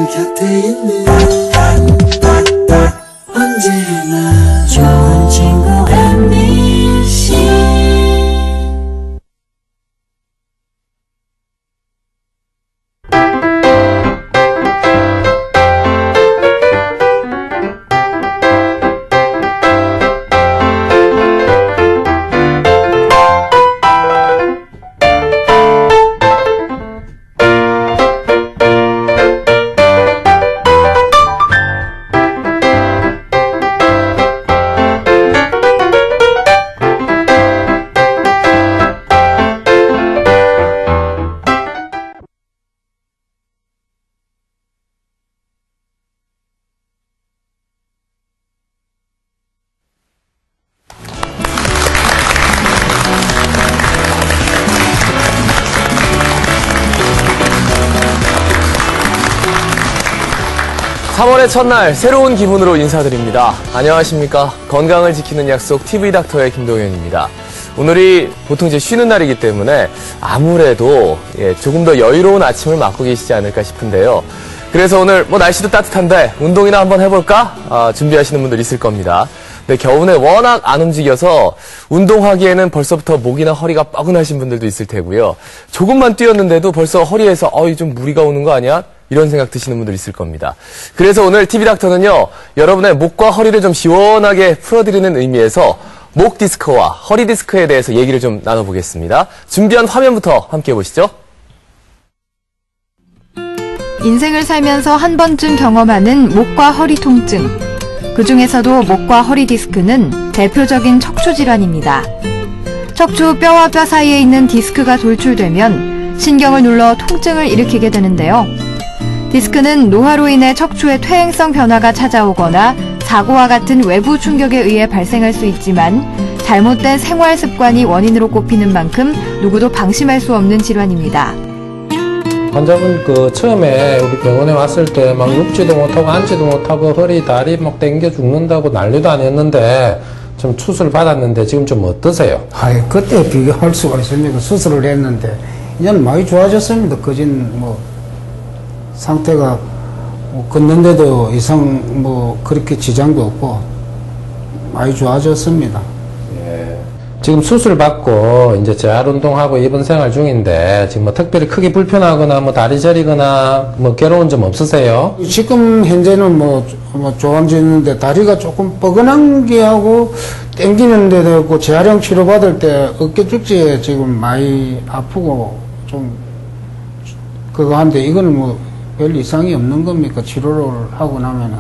곁에 있는 언제나 좋은 친구 MBC. 삼 월의 첫날 새로운 기분으로 인사드립니다. 안녕하십니까. 건강을 지키는 약속 TV닥터의 김동현입니다. 오늘이 보통 이제 쉬는 날이기 때문에 아무래도 조금 더 여유로운 아침을 맞고 계시지 않을까 싶은데요. 그래서 오늘 날씨도 따뜻한데 운동이나 한번 해볼까? 준비하시는 분들 있을 겁니다. 근데 겨우내 워낙 안 움직여서 운동하기에는 벌써부터 목이나 허리가 뻐근하신 분들도 있을 테고요. 조금만 뛰었는데도 벌써 허리에서 좀 무리가 오는 거 아니야? 이런 생각 드시는 분들 있을 겁니다. 그래서 오늘 TV닥터는요, 여러분의 목과 허리를 좀 시원하게 풀어드리는 의미에서 목 디스크와 허리 디스크에 대해서 얘기를 좀 나눠보겠습니다. 준비한 화면부터 함께 보시죠. 인생을 살면서 한 번쯤 경험하는 목과 허리 통증. 그 중에서도 목과 허리 디스크는 대표적인 척추 질환입니다. 척추 뼈와 뼈 사이에 있는 디스크가 돌출되면 신경을 눌러 통증을 일으키게 되는데요. 디스크는 노화로 인해 척추의 퇴행성 변화가 찾아오거나 사고와 같은 외부 충격에 의해 발생할 수 있지만 잘못된 생활 습관이 원인으로 꼽히는 만큼 누구도 방심할 수 없는 질환입니다. 환자분 처음에 우리 병원에 왔을 때 막 눕지도 못하고 앉지도 못하고 허리, 다리 막 땡겨 죽는다고 난리도 아니었는데 좀 수술 받았는데 지금 좀 어떠세요? 그때 비교할 수가 있습니까? 수술을 했는데 이제는 많이 좋아졌습니다. 그진 상태가 걷는데도 이상 그렇게 지장도 없고 많이 좋아졌습니다. 지금 수술 받고 이제 재활 운동하고 입원 생활 중인데 지금 특별히 크게 불편하거나 다리 저리거나 괴로운 점 없으세요? 지금 현재는 좋아지는데 다리가 조금 뻐근한 게 하고 땡기는 데도 있고 재활용 치료 받을 때 어깨 축지에 지금 많이 아프고 좀 그거 한데 이거는 별 이상이 없는 겁니까? 치료를 하고 나면은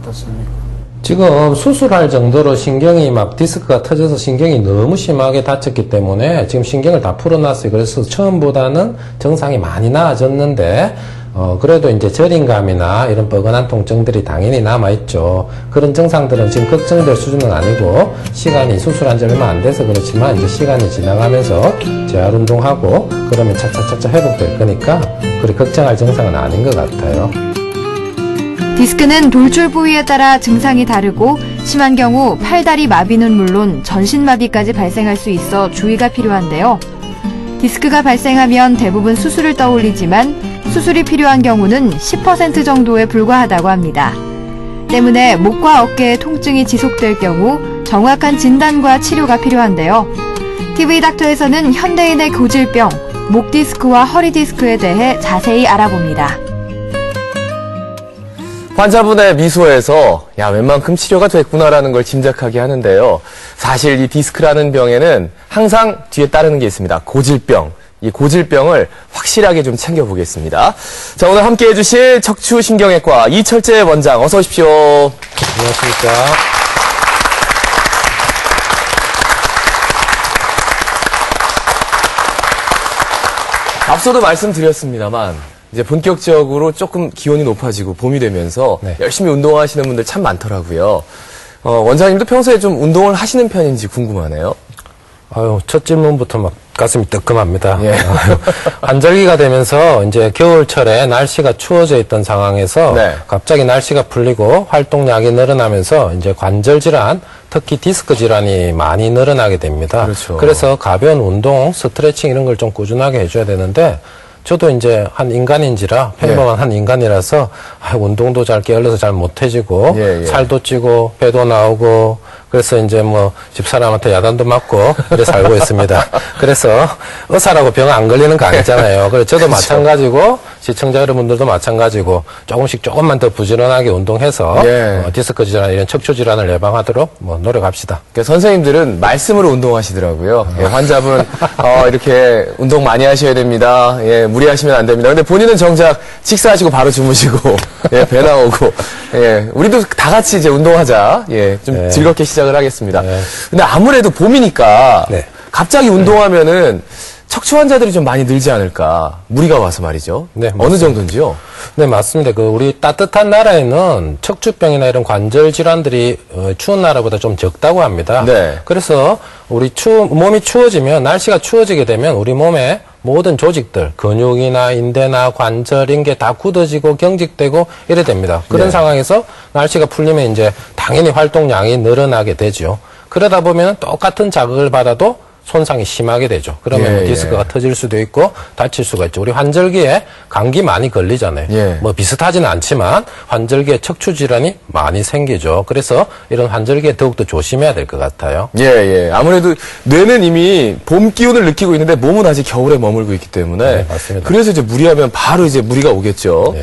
어떻습니까? 지금 수술할 정도로 신경이 디스크가 터져서 신경이 너무 심하게 다쳤기 때문에 지금 신경을 다 풀어놨어요. 그래서 처음보다는 정상이 많이 나아졌는데 그래도 이제 저림감이나 이런 뻐근한 통증들이 당연히 남아있죠. 그런 증상들은 지금 걱정될 수준은 아니고 시간이 수술한 지 얼마 안 돼서 그렇지만 이제 시간이 지나가면서 재활 운동하고 그러면 차차차차 회복될 거니까 그리 걱정할 증상은 아닌 것 같아요. 디스크는 돌출 부위에 따라 증상이 다르고 심한 경우 팔다리 마비는 물론 전신 마비까지 발생할 수 있어 주의가 필요한데요. 디스크가 발생하면 대부분 수술을 떠올리지만 수술이 필요한 경우는 10% 정도에 불과하다고 합니다. 때문에 목과 어깨의 통증이 지속될 경우 정확한 진단과 치료가 필요한데요. TV닥터에서는 현대인의 고질병, 목 디스크와 허리 디스크에 대해 자세히 알아봅니다. 환자분의 미소에서 웬만큼 치료가 됐구나라는 걸 짐작하게 하는데요. 사실 이 디스크라는 병에는 항상 뒤에 따르는 게 있습니다. 고질병. 이 고질병을 확실하게 좀 챙겨보겠습니다. 자, 오늘 함께 해주실 척추신경외과 이철재 원장 어서 오십시오. 안녕하십니까. 앞서도 말씀드렸습니다만 이제 본격적으로 조금 기온이 높아지고 봄이 되면서 열심히 운동하시는 분들 참 많더라고요. 원장님도 평소에 좀 운동을 하시는 편인지 궁금하네요. 첫 질문부터 가슴이 뜨끔합니다. 예. 환절기가 되면서 이제 겨울철에 날씨가 추워져 있던 상황에서 갑자기 날씨가 풀리고 활동량이 늘어나면서 이제 관절 질환, 특히 디스크 질환이 많이 늘어나게 됩니다. 그렇죠. 그래서 가벼운 운동, 스트레칭 이런 걸 좀 꾸준하게 해줘야 되는데 저도 이제 한 인간인지라 평범한 한 인간이라서 운동도 잘 게을러서 잘 못해지고 살도 찌고 배도 나오고 그래서 이제 뭐 집사람한테 야단도 맞고 그래 살고 있습니다. 그래서 의사라고 병 안 걸리는 거 아니잖아요. 그래서 저도 마찬가지고 시청자 여러분들도 마찬가지고 조금만 더 부지런하게 운동해서 디스크 질환 이런 척추 질환을 예방하도록 뭐 노력합시다. 그러니까 선생님들은 말씀으로 운동하시더라고요. 환자분 이렇게 운동 많이 하셔야 됩니다. 무리하시면 안 됩니다. 근데 본인은 정작 식사하시고 바로 주무시고 배 나오고 우리도 다 같이 이제 운동하자. 좀 즐겁게 시작을 하겠습니다. 근데 아무래도 봄이니까 갑자기 운동하면은 척추 환자들이 좀 많이 늘지 않을까. 무리가 와서 말이죠. 네, 어느 정도인지요? 네, 맞습니다. 우리 따뜻한 나라에는 척추병이나 이런 관절 질환들이 추운 나라보다 좀 적다고 합니다. 네. 그래서 몸이 추워지면, 날씨가 추워지게 되면 우리 몸에 모든 조직들, 근육이나 인대나 관절, 인계 다 굳어지고 경직되고 이래 됩니다. 그런 상황에서 날씨가 풀리면 이제 당연히 활동량이 늘어나게 되죠. 그러다 보면 똑같은 자극을 받아도 손상이 심하게 되죠. 그러면 디스크가 터질 수도 있고 다칠 수가 있죠. 우리 환절기에 감기 많이 걸리잖아요. 뭐 비슷하지는 않지만 환절기에 척추 질환이 많이 생기죠. 그래서 이런 환절기에 더욱더 조심해야 될 것 같아요. 아무래도 뇌는 이미 봄 기운을 느끼고 있는데 몸은 아직 겨울에 머물고 있기 때문에 맞습니다. 그래서 이제 무리하면 바로 이제 무리가 오겠죠.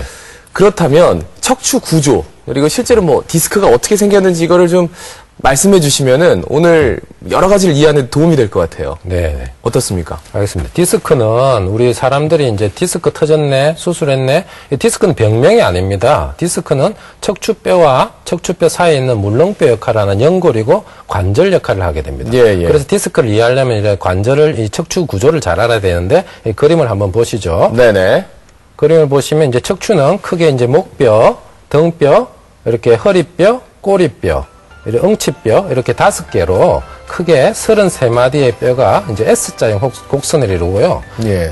그렇다면 척추 구조 그리고 실제로 뭐 디스크가 어떻게 생겼는지 이거를 좀 말씀해 주시면은 오늘 여러 가지를 이해하는 데 도움이 될 것 같아요. 네. 어떻습니까? 알겠습니다. 디스크는 우리 사람들이 이제 디스크 터졌네, 수술했네. 이 디스크는 병명이 아닙니다. 디스크는 척추뼈와 척추뼈 사이에 있는 물렁뼈 역할을 하는 연골이고 관절 역할을 하게 됩니다. 그래서 디스크를 이해하려면 이제 관절을, 이 척추 구조를 잘 알아야 되는데 이 그림을 한번 보시죠. 네네. 그림을 보시면 이제 척추는 크게 이제 목뼈, 등뼈, 이렇게 허리뼈, 꼬리뼈, 이렇게 엉치뼈 이렇게 5개로 크게 33마디의 뼈가 이제 S자형 곡선을 이루고요.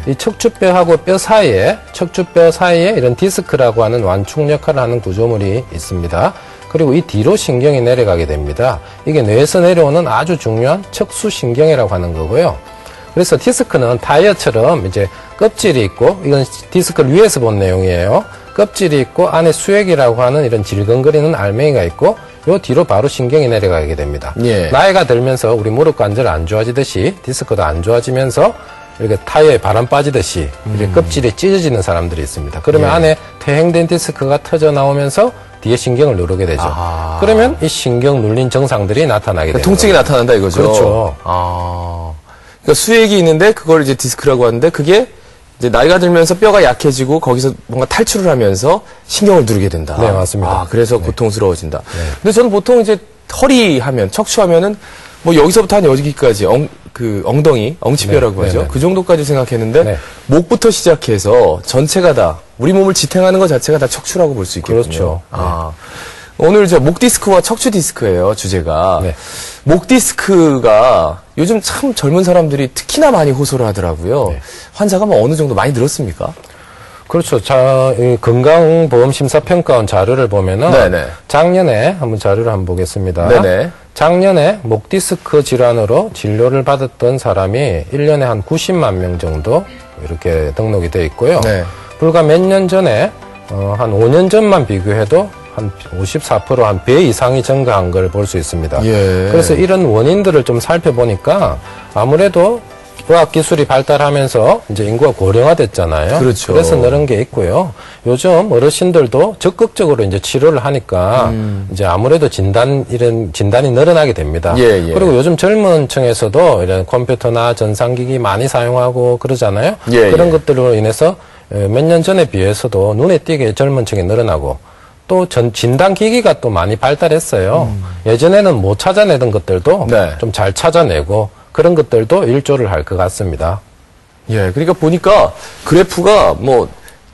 이 척추뼈하고 척추뼈 사이에 이런 디스크라고 하는 완충 역할을 하는 구조물이 있습니다. 그리고 이 뒤로 신경이 내려가게 됩니다. 이게 뇌에서 내려오는 아주 중요한 척수신경이라고 하는 거고요. 그래서 디스크는 타이어처럼 이제 껍질이 있고, 이건 디스크를 위에서 본 내용이에요. 껍질이 있고 안에 수액이라고 하는 이런 질근거리는 알맹이가 있고 요 뒤로 바로 신경이 내려가게 됩니다. 나이가 들면서 우리 무릎 관절 안 좋아지듯이 디스크도 안 좋아지면서 이렇게 타이어에 바람 빠지듯이 이렇게 껍질이 찢어지는 사람들이 있습니다. 그러면 안에 퇴행된 디스크가 터져 나오면서 뒤에 신경을 누르게 되죠. 그러면 이 신경 눌린 증상들이 나타나게 됩니다. 통증이 나타난다 이거죠. 그렇죠. 그러니까 수액이 있는데 그걸 이제 디스크라고 하는데 그게 이제 나이가 들면서 뼈가 약해지고 거기서 뭔가 탈출을 하면서 신경을 누르게 된다. 네, 맞습니다. 그래서 고통스러워진다. 근데 저는 보통 이제 허리 하면, 척추 하면은 뭐 여기서부터 한 여기까지 엉덩이, 엉치뼈라고 하죠. 그 정도까지 생각했는데 목부터 시작해서 전체가 다 우리 몸을 지탱하는 것 자체가 다 척추라고 볼 수 있겠군요. 그렇죠. 오늘 목 디스크와 척추 디스크예요, 주제가. 목 디스크가 요즘 참 젊은 사람들이 특히나 많이 호소를 하더라고요. 환자가 뭐 어느 정도 많이 늘었습니까? 그렇죠. 이 건강보험심사평가원 자료를 보면은 작년에 한번 자료를 한번 보겠습니다. 작년에 목 디스크 질환으로 진료를 받았던 사람이 1년에 한 90만 명 정도 이렇게 등록이 되어 있고요. 불과 몇 년 전에 한 5년 전만 비교해도 한 54% 한 배 이상이 증가한 걸 볼 수 있습니다. 그래서 이런 원인들을 좀 살펴보니까 아무래도 의학기술이 발달하면서 이제 인구가 고령화됐잖아요. 그렇죠. 그래서 그런 게 있고요. 요즘 어르신들도 적극적으로 이제 치료를 하니까 이제 아무래도 진단이 늘어나게 됩니다. 그리고 요즘 젊은 층에서도 이런 컴퓨터나 전산기기 많이 사용하고 그러잖아요. 그런 것들로 인해서 몇 년 전에 비해서도 눈에 띄게 젊은 층이 늘어나고 또 진단기기가 또 많이 발달했어요. 예전에는 못 찾아내던 것들도 좀 잘 찾아내고 그런 것들도 일조를 할 것 같습니다. 그러니까 보니까 그래프가 뭐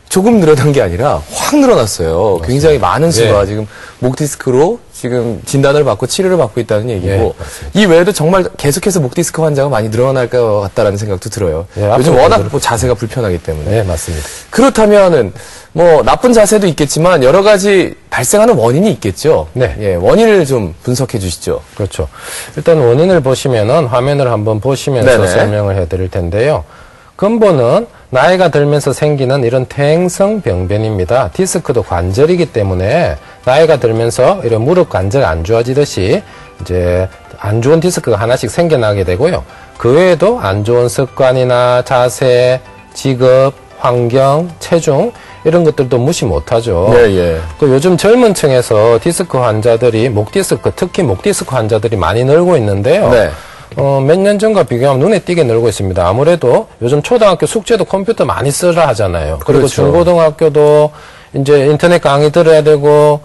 조금 늘어난 게 아니라 확 늘어났어요. 맞습니다. 굉장히 많은 수가 지금 목 디스크로 지금 진단을 받고 치료를 받고 있다는 얘기고 이 외에도 정말 계속해서 목 디스크 환자가 많이 늘어날 것 같다라는 생각도 들어요. 요즘 워낙 뭐 자세가 불편하기 때문에. 맞습니다. 그렇다면은 뭐 나쁜 자세도 있겠지만 여러 가지 발생하는 원인이 있겠죠. 원인을 좀 분석해 주시죠. 그렇죠. 일단 원인을 보시면은 화면을 한번 보시면서 설명을 해드릴 텐데요. 근본은 나이가 들면서 생기는 이런 퇴행성 병변입니다. 디스크도 관절이기 때문에 나이가 들면서 이런 무릎 관절 안 좋아지듯이 이제 안 좋은 디스크가 하나씩 생겨나게 되고요. 그 외에도 안 좋은 습관이나 자세, 직업, 환경, 체중 이런 것들도 무시 못하죠. 예. 또 요즘 젊은 층에서 디스크 환자들이 목 디스크, 특히 목 디스크 환자들이 많이 늘고 있는데요. 네. 몇 년 전과 비교하면 눈에 띄게 늘고 있습니다. 아무래도 요즘 초등학교 숙제도 컴퓨터 많이 쓰라 하잖아요. 그리고 그렇죠. 중고등학교도 이제 인터넷 강의 들어야 되고,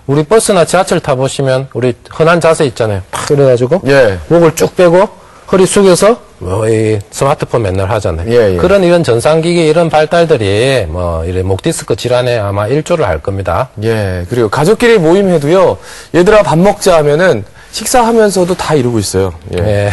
우리 버스나 지하철 타보시면 우리 흔한 자세 있잖아요. 팍 이래가지고 예. 목을 쭉 빼고 허리 숙여서 이 스마트폰 맨날 하잖아요. 예. 그런 이런 전산기기 이런 발달들이 이래 목 디스크 질환에 아마 일조를 할 겁니다. 예. 그리고 가족끼리 모임해도요. 얘들아 밥 먹자 하면은 식사하면서도 다 이러고 있어요. 예.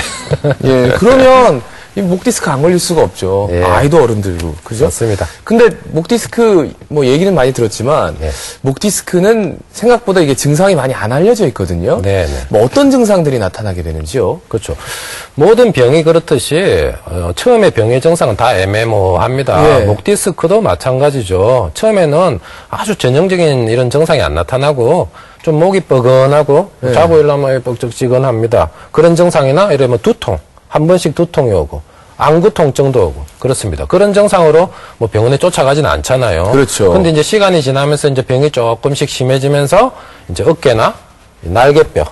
예. 그러면 이 목 디스크 안 걸릴 수가 없죠. 예. 아이도 어른들도. 그죠? 맞습니다. 근데 목 디스크 뭐 얘기는 많이 들었지만 예. 목 디스크는 생각보다 이게 증상이 많이 안 알려져 있거든요. 네네. 뭐 어떤 증상들이 나타나게 되는지요? 그렇죠. 모든 병이 그렇듯이 처음에 병의 증상은 다 애매모호합니다. 예. 목 디스크도 마찬가지죠. 처음에는 아주 전형적인 이런 증상이 안 나타나고 좀 목이 뻐근하고 예. 자고 일어나면 뻑적지근합니다. 그런 증상이나 이러면 두통, 한 번씩 두통이 오고 안구 통증도 오고 그렇습니다. 그런 증상으로 뭐 병원에 쫓아가지는 않잖아요. 그렇죠. 근데 이제 시간이 지나면서 이제 병이 조금씩 심해지면서 이제 어깨나 날개뼈,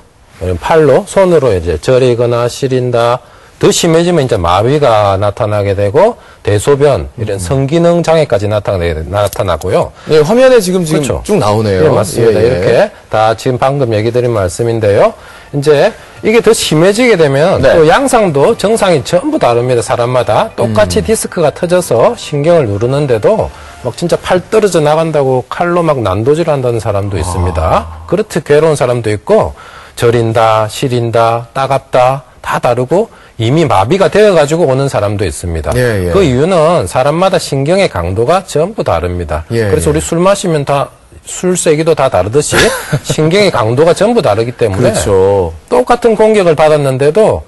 이런 팔로 손으로 이제 저리거나 시린다. 더 심해지면 이제 마비가 나타나게 되고 대소변 이런 성기능 장애까지 나타나고요. 예, 화면에 지금 그렇죠. 쭉 나오네요. 네, 맞습니다. 예, 예. 이렇게 다 지금 방금 얘기 드린 말씀인데요. 이제 이게 더 심해지게 되면 네. 또 양상도 정상이 전부 다릅니다. 사람마다 똑같이 디스크가 터져서 신경을 누르는데도 막 진짜 팔 떨어져 나간다고 칼로 막 난도질 한다는 사람도 있습니다. 그렇듯 괴로운 사람도 있고 저린다, 시린다, 따갑다 다 다르고 이미 마비가 되어가지고 오는 사람도 있습니다. 예, 예. 그 이유는 사람마다 신경의 강도가 전부 다릅니다. 예, 그래서 예. 우리 술 마시면 다 술 세기도 다 다르듯이 신경의 강도가 전부 다르기 때문에 그렇죠. 똑같은 공격을 받았는데도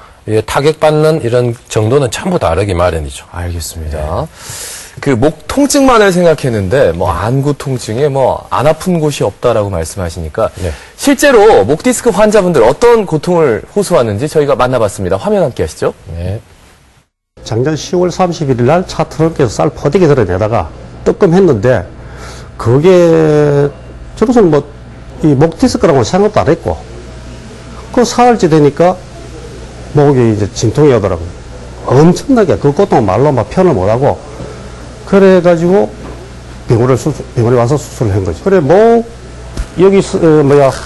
타격받는 이런 정도는 전부 다르기 마련이죠. 알겠습니다. 그 목 통증만을 생각했는데 뭐 안구 통증에 뭐 안 아픈 곳이 없다라고 말씀하시니까 네. 실제로 목 디스크 환자분들 어떤 고통을 호소하는지 저희가 만나봤습니다. 화면 함께 하시죠. 네. 작년 10월 31일 날 차 트럭에서 쌀 포대기 들어내다가 뜨끔했는데 그게 저것은 뭐 이 목 디스크라고 생각도 안 했고 그 사흘째 되니까 목이 이제 진통이 오더라고요. 엄청나게 그 고통은 말로 막 표현을 못하고 그래가지고 병원에 와서 수술을 한 거지. 그래 여기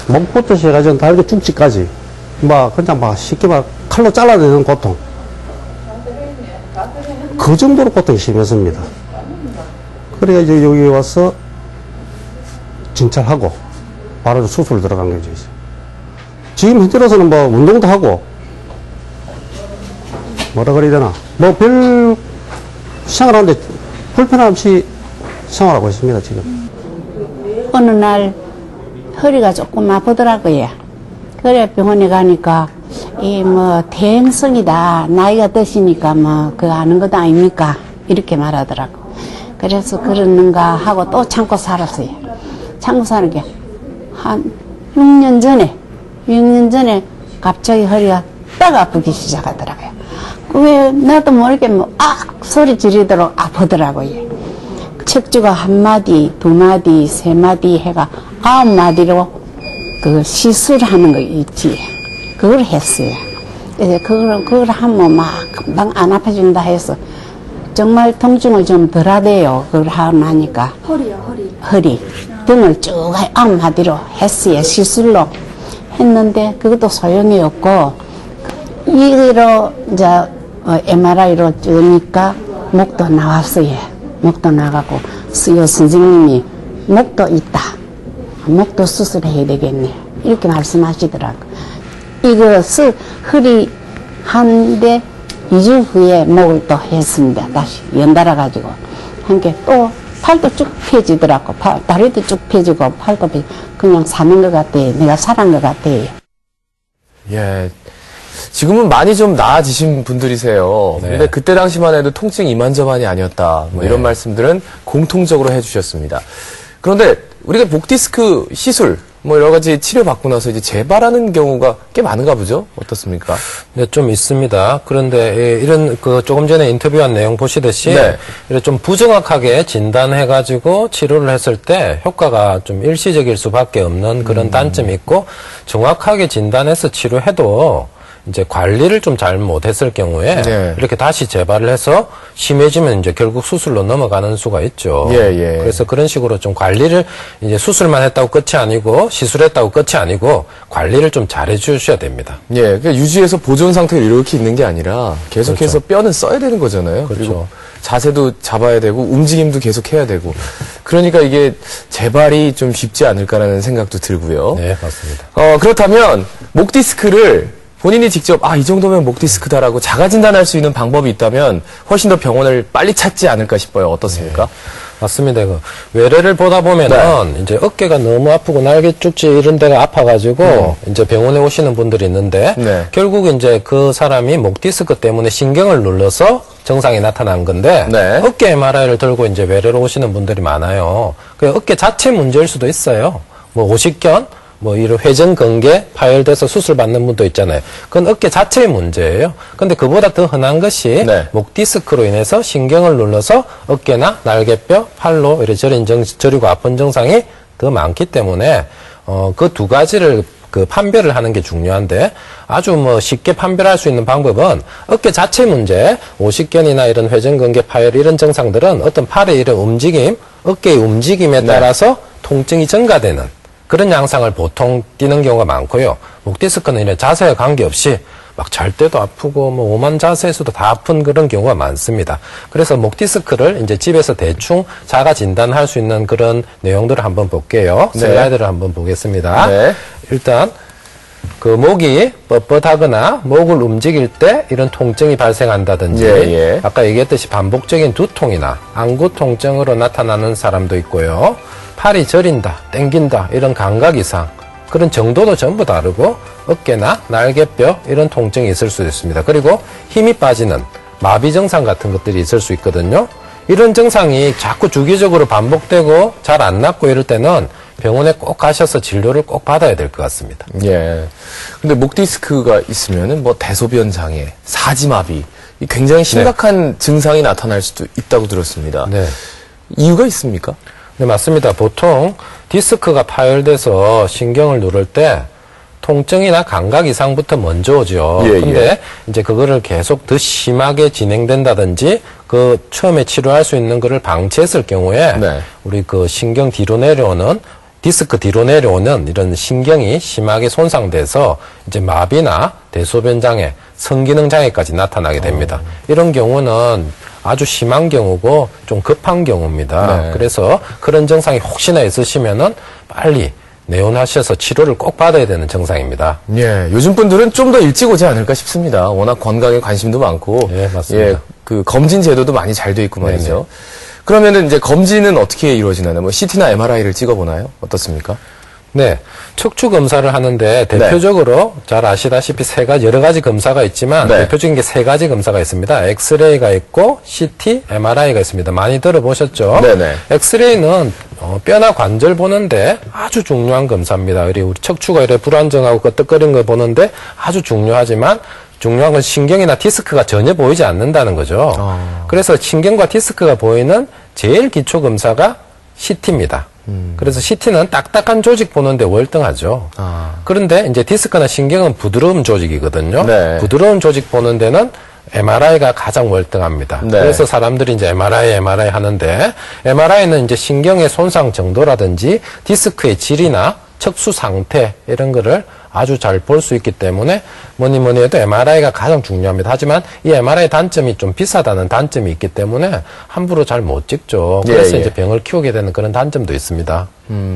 목부터 시작해가지고 다리가 쭉지까지 막 그냥 막 쉽게 막 칼로 잘라내는 고통. 그 정도로 고통이 심했습니다. 그래가지고 여기 와서 진찰하고 바로 수술 들어간 거죠. 지금 현재로서는 뭐 운동도 하고 뭐라 그래야 되나 뭐 별 생활하는데 불편 없이 생활하고 있습니다. 지금 어느 날 허리가 조금 아프더라고요. 그래 병원에 가니까 이 뭐 퇴행성이다, 나이가 드시니까 뭐 그 아는 것 아닙니까 이렇게 말하더라고. 그래서 그러는가 하고 또 참고 살았어요. 참고 사는 게 한 6년 전에 갑자기 허리가 딱 아프기 시작하더라고요. 왜 나도 모르게 뭐 소리 지르도록 아프더라고요. 척추가 1마디, 2마디, 3마디 해가 9마디로 그 시술하는 거 있지. 그걸 했어요. 그래서 그걸 하면 막 금방 안 아파진다 해서 정말 통증을 좀 덜 하대요. 그걸 하고 나니까. 허리. 등을 쭉 9마디로 했어요. 시술로 했는데 그것도 소용이 없고 이로 이제 MRI로 찍으니까 목도 나왔어요. 목도 나가고 수요 선생님이 목도 있다. 목도 수술해야 되겠네. 이렇게 말씀하시더라고. 이거 허리 한데 2주 후에 목을 또 했습니다. 다시 연달아 가지고 한 게 또 팔도 쭉 펴지더라고. 다리도 쭉 펴지고 팔도 그냥 사는 것 같아. 내가 살은 것 같아요. 예. 지금은 많이 좀 나아지신 분들이세요. 네. 근데 그때 당시만 해도 통증 이만저만이 아니었다. 뭐 이런 말씀들은 공통적으로 해주셨습니다. 그런데 우리가 목 디스크 시술, 뭐 여러 가지 치료 받고 나서 이제 재발하는 경우가 꽤 많은가 보죠? 어떻습니까? 네, 좀 있습니다. 그런데 이런 조금 전에 인터뷰한 내용 보시듯이 네. 이렇게 좀 부정확하게 진단해가지고 치료를 했을 때 효과가 좀 일시적일 수밖에 없는 그런 단점이 있고, 정확하게 진단해서 치료해도 이제 관리를 좀 잘 못했을 경우에 네. 이렇게 다시 재발을 해서 심해지면 이제 결국 수술로 넘어가는 수가 있죠. 예. 그래서 그런 식으로 좀 관리를 이제 수술만 했다고 끝이 아니고 시술했다고 끝이 아니고 관리를 좀 잘해 주셔야 됩니다. 예, 그러니까 유지해서 보존 상태가 이렇게 있는 게 아니라 계속해서 뼈는 써야 되는 거잖아요. 그렇죠. 그리고 자세도 잡아야 되고 움직임도 계속 해야 되고. 그러니까 이게 재발이 좀 쉽지 않을까라는 생각도 들고요. 네, 맞습니다. 그렇다면 목 디스크를 본인이 직접 이 정도면 목 디스크다라고 자가 진단할 수 있는 방법이 있다면 훨씬 더 병원을 빨리 찾지 않을까 싶어요. 어떻습니까? 맞습니다. 외래를 보다 보면은 이제 어깨가 너무 아프고 날개 쭉지 이런 데가 아파가지고 이제 병원에 오시는 분들이 있는데 네. 결국 이제 그 사람이 목 디스크 때문에 신경을 눌러서 정상이 나타난 건데 네. 어깨 MRI를 들고 이제 외래로 오시는 분들이 많아요. 그 어깨 자체 문제일 수도 있어요. 뭐 오십견, 뭐 이런 회전근개 파열돼서 수술 받는 분도 있잖아요. 그건 어깨 자체의 문제예요. 근데 그보다 더 흔한 것이 네. 목 디스크로 인해서 신경을 눌러서 어깨나 날개뼈, 팔로 이렇게 저리고 아픈 증상이 더 많기 때문에 그 두 가지를 판별을 하는 게 중요한데, 아주 뭐 쉽게 판별할 수 있는 방법은 어깨 자체 문제, 오십견이나 이런 회전근개 파열 이런 증상들은 어떤 팔의 이런 움직임, 어깨의 움직임에 따라서 통증이 증가되는 그런 양상을 보통 띠는 경우가 많고요. 목 디스크는 이런 자세와 관계없이 막 잘 때도 아프고 뭐 오만 자세에서도 다 아픈 그런 경우가 많습니다. 그래서 목 디스크를 이제 집에서 대충 자가 진단할 수 있는 그런 내용들을 한번 볼게요. 네. 슬라이드를 한번 보겠습니다. 네. 일단 그 목이 뻣뻣하거나 목을 움직일 때 이런 통증이 발생한다든지 예. 아까 얘기했듯이 반복적인 두통이나 안구 통증으로 나타나는 사람도 있고요. 팔이 저린다, 땡긴다 이런 감각 이상, 그런 정도도 전부 다르고 어깨나 날개뼈 이런 통증이 있을 수 있습니다. 그리고 힘이 빠지는 마비 증상 같은 것들이 있을 수 있거든요. 이런 증상이 자꾸 주기적으로 반복되고 잘 안 낫고 이럴 때는 병원에 꼭 가셔서 진료를 꼭 받아야 될 것 같습니다. 예. 근데 목 디스크가 있으면은 뭐 대소변 장애, 사지마비, 굉장히 심각한 증상이 나타날 수도 있다고 들었습니다. 네. 이유가 있습니까? 네, 맞습니다. 보통 디스크가 파열돼서 신경을 누를 때 통증이나 감각 이상부터 먼저 오죠. 예. 근데 이제 그거를 계속 더 심하게 진행된다든지 그 처음에 치료할 수 있는 거를 방치했을 경우에 네. 우리 그 신경 뒤로 내려오는 디스크 뒤로 내려오는 이런 신경이 심하게 손상돼서 이제 마비나 대소변 장애, 성기능 장애까지 나타나게 됩니다. 이런 경우는 아주 심한 경우고 좀 급한 경우입니다. 네. 그래서 그런 증상이 혹시나 있으시면은 빨리 내원하셔서 치료를 꼭 받아야 되는 증상입니다. 예. 요즘 분들은 좀 더 일찍 오지 않을까 싶습니다. 워낙 건강에 관심도 많고. 예, 맞습니다. 그 검진 제도도 많이 잘 돼 있고 말이죠. 네네. 그러면은 이제 검진은 어떻게 이루어지나요? 뭐 CT나 MRI를 찍어보나요? 어떻습니까? 네. 척추 검사를 하는데 대표적으로 잘 아시다시피 여러 가지 검사가 있지만 네. 대표적인 게 세 가지 검사가 있습니다. 엑스레이가 있고 CT, MRI가 있습니다. 많이 들어보셨죠? 네네. 엑스레이는 뼈나 관절 보는데 아주 중요한 검사입니다. 우리 척추가 이렇게 불안정하고 끄떡거리는 거 보는데 아주 중요하지만 중요한 건 신경이나 디스크가 전혀 보이지 않는다는 거죠. 그래서 신경과 디스크가 보이는 제일 기초 검사가 CT입니다. 그래서 CT는 딱딱한 조직 보는데 월등하죠. 그런데 이제 디스크나 신경은 부드러운 조직이거든요. 네. 부드러운 조직 보는 데는 MRI가 가장 월등합니다. 네. 그래서 사람들이 이제 MRI 하는데 MRI는 이제 신경의 손상 정도라든지 디스크의 질이나 척수 상태 이런 거를 아주 잘 볼 수 있기 때문에 뭐니 해도 MRI가 가장 중요합니다. 하지만 이 MRI 단점이 좀 비싸다는 단점이 있기 때문에 함부로 잘 못 찍죠. 그래서 예. 이제 병을 키우게 되는 그런 단점도 있습니다.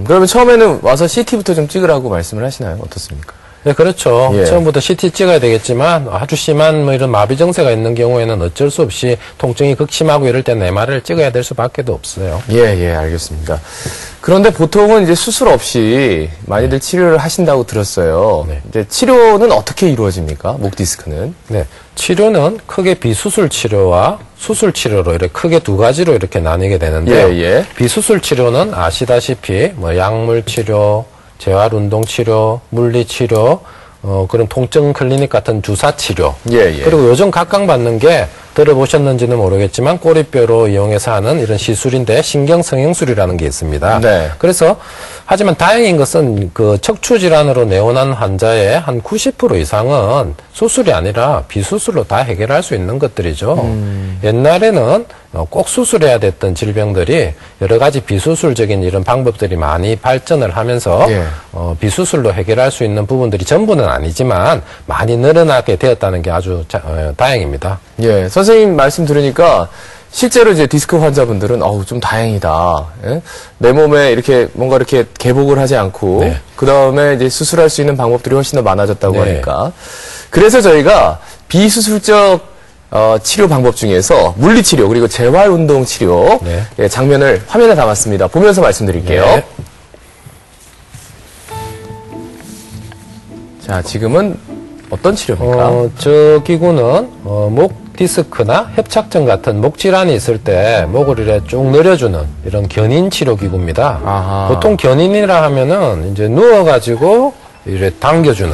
그러면 처음에는 와서 CT부터 좀 찍으라고 말씀을 하시나요? 어떻습니까? 네, 그렇죠. 예. 처음부터 CT 찍어야 되겠지만 아주 심한 뭐 이런 마비 증세가 있는 경우에는 어쩔 수 없이 통증이 극심하고 이럴 때는 MRI를 찍어야 될 수밖에 없어요. 예, 알겠습니다. 그런데 보통은 이제 수술 없이 많이들 치료를 하신다고 들었어요. 네. 이제 치료는 어떻게 이루어집니까? 목 디스크는? 네. 치료는 크게 비수술 치료와 수술 치료로 이렇게 크게 두 가지로 이렇게 나뉘게 되는데요. 예. 비수술 치료는 아시다시피 뭐 약물 치료, 재활 운동 치료, 물리 치료, 그런 통증 클리닉 같은 주사 치료. 예. 그리고 요즘 각광받는 게 들어보셨는지는 모르겠지만 꼬리뼈로 이용해서 하는 이런 시술인데 신경성형술이라는 게 있습니다. 네. 그래서 하지만 다행인 것은 그 척추 질환으로 내원한 환자의 한 90% 이상은 수술이 아니라 비수술로 다 해결할 수 있는 것들이죠. 옛날에는 꼭 수술해야 됐던 질병들이 여러 가지 비수술적인 이런 방법들이 많이 발전을 하면서 예. 비수술로 해결할 수 있는 부분들이 전부는 아니지만 많이 늘어나게 되었다는 게 아주 다행입니다. 예, 선생님 말씀 들으니까 실제로 이제 디스크 환자분들은 좀 다행이다. 예? 내 몸에 이렇게 뭔가 이렇게 개복을 하지 않고 네. 그 다음에 이제 수술할 수 있는 방법들이 훨씬 더 많아졌다고 네. 하니까 그래서 저희가 비수술적 치료 방법 중에서 물리치료 그리고 재활운동 치료 네. 예, 장면을 화면에 담았습니다. 보면서 말씀드릴게요. 네. 자, 지금은 어떤 치료입니까? 저 기구는 목 디스크나 협착증 같은 목 질환이 있을 때 목을 이렇게 쭉 늘려주는 이런 견인 치료 기구입니다. 아하. 보통 견인이라 하면은 이제 누워가지고 이렇게 당겨주는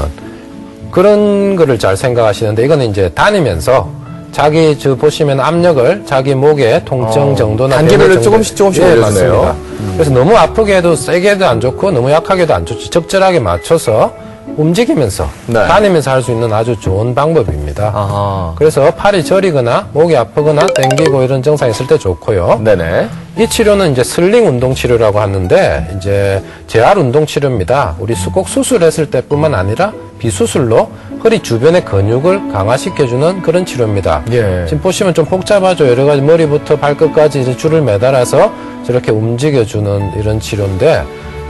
그런 거를 잘 생각하시는데 이거는 이제 다니면서 자기 보시면 압력을 자기 목의 통증 정도나 단계별로 병의 정도- 조금씩 예, 올려주네요. 맞습니다. 그래서 너무 아프게 해도 세게 해도 안 좋고 너무 약하게 해도 안 좋지 적절하게 맞춰서 움직이면서 네. 다니면서 할 수 있는 아주 좋은 방법입니다. 아하. 그래서 팔이 저리거나 목이 아프거나 땡기고 이런 증상이 있을 때 좋고요. 네네. 이 치료는 이제 슬링 운동 치료라고 하는데 이제 재활 운동 치료입니다. 우리 꼭 수술했을 때뿐만 아니라 비수술로 허리 주변의 근육을 강화시켜주는 그런 치료입니다. 예. 지금 보시면 좀 복잡하죠. 여러 가지 머리부터 발끝까지 이제 줄을 매달아서 저렇게 움직여주는 이런 치료인데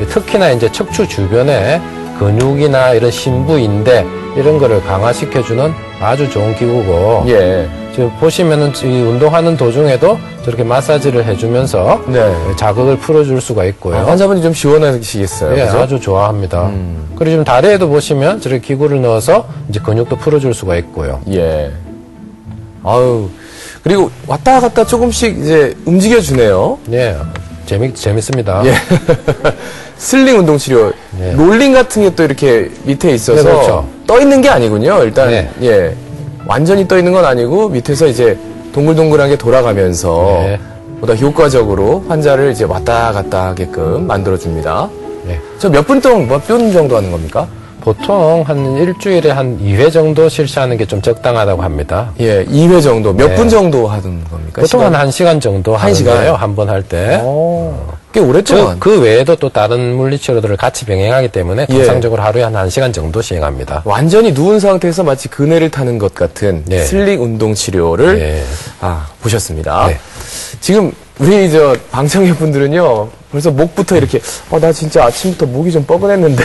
특히나 이제 척추 주변에 근육이나 이런 심부인대 이런 거를 강화시켜주는 아주 좋은 기구고 예. 지금 보시면은 이 운동하는 도중에도 저렇게 마사지를 해주면서 네. 자극을 풀어줄 수가 있고요. 환자분이 좀 시원하시겠어요. 예, 그죠? 아주 좋아합니다. 그리고 지금 다리에도 보시면 저렇게 기구를 넣어서 이제 근육도 풀어줄 수가 있고요. 예. 아유. 그리고 왔다 갔다 조금씩 이제 움직여주네요. 예, 재밌습니다. 예. 슬링 운동 치료. 네. 롤링 같은 게 또 이렇게 밑에 있어서 네, 그렇죠. 떠 있는 게 아니군요. 일단 네. 예. 완전히 떠 있는 건 아니고 밑에서 이제 동글동글하게 돌아가면서 네. 보다 효과적으로 환자를 이제 왔다 갔다 하게끔 만들어 줍니다. 네. 저 몇 분 정도 하는 겁니까? 보통 한 일주일에 한 2회 정도 실시하는 게 좀 적당하다고 합니다. 예, 2회 정도. 몇 네. 분 정도 하는 겁니까? 보통 시간? 한 1시간 정도 한 시간? 하는데요. 한 번 할 때. 꽤 오랫동안. 그 외에도 또 다른 물리치료들을 같이 병행하기 때문에 예. 통상적으로 하루에 한 1시간 정도 시행합니다. 완전히 누운 상태에서 마치 그네를 타는 것 같은 네. 슬링 운동 치료를 네. 보셨습니다. 네. 지금 우리 방청객 분들은요 벌써 목부터 이렇게 나 진짜 아침부터 목이 좀 뻐근했는데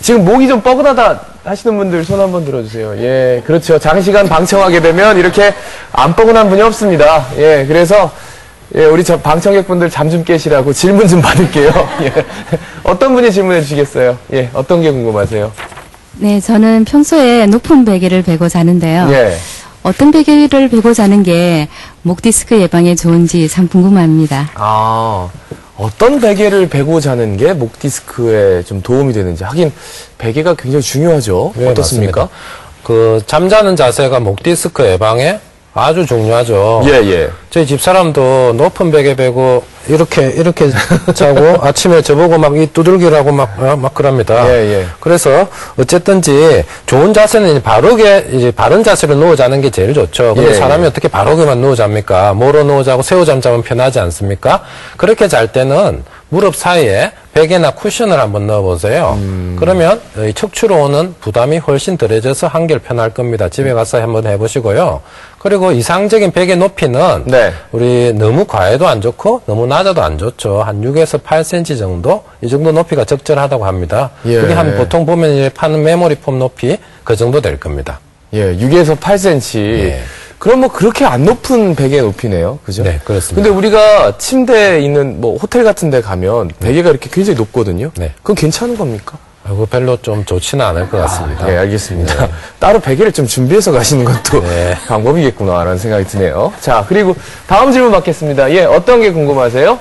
지금 목이 좀 뻐근하다 하시는 분들 손 한번 들어주세요. 예, 그렇죠. 장시간 방청하게 되면 이렇게 안 뻐근한 분이 없습니다. 예, 그래서 예, 우리 방청객분들 잠 좀 깨시라고 질문 좀 받을게요. 예. 어떤 분이 질문해 주시겠어요? 예, 어떤 게 궁금하세요? 네, 저는 평소에 높은 베개를 베고 자는데요. 예. 어떤 베개를 베고 자는 게 목 디스크 예방에 좋은지 참 궁금합니다. 어떤 베개를 베고 자는 게 목 디스크에 좀 도움이 되는지. 하긴, 베개가 굉장히 중요하죠. 네, 어떻습니까? 맞습니다. 잠자는 자세가 목 디스크 예방에 아주 중요하죠. 예. 저희 집사람도 높은 베개 베고 이렇게 자고 아침에 저보고 막 이 두들기라고 막 그럽니다. 예. 그래서 어쨌든지 좋은 자세는 이제 바른 자세로 누워 자는 게 제일 좋죠. 근데 예. 사람이 어떻게 바르게만 누워 잡니까? 뭐로 누워 자고 새우잠 자면 편하지 않습니까? 그렇게 잘 때는 무릎 사이에 베개나 쿠션을 한번 넣어보세요. 그러면 이 척추로 오는 부담이 훨씬 덜해져서 한결 편할 겁니다. 집에 가서 한번 해보시고요. 그리고 이상적인 베개 높이는 네. 우리 너무 과해도 안 좋고 너무 낮아도 안 좋죠. 한 6에서 8cm 정도 이 정도 높이가 적절하다고 합니다. 예. 그게 한 보통 보면 이제 파는 메모리 폼 높이 그 정도 될 겁니다. 예, 6에서 8cm. 예. 그럼 뭐 그렇게 안 높은 베개 높이네요. 그죠? 네, 그렇습니다. 근데 우리가 침대에 있는 뭐 호텔 같은 데 가면 베개가 이렇게 굉장히 높거든요. 네. 그건 괜찮은 겁니까? 아이고, 별로 좀 좋지는 않을 것 같습니다. 네, 알겠습니다. 따로 베개를 좀 준비해서 가시는 것도 네. 방법이겠구나라는 생각이 드네요. 자, 그리고 다음 질문 받겠습니다. 예, 어떤 게 궁금하세요?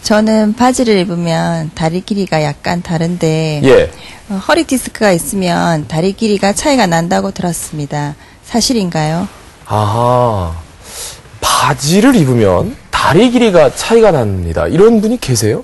저는 바지를 입으면 다리 길이가 약간 다른데 예. 허리 디스크가 있으면 다리 길이가 차이가 난다고 들었습니다. 사실인가요? 아하. 바지를 입으면 다리 길이가 차이가 납니다. 이런 분이 계세요?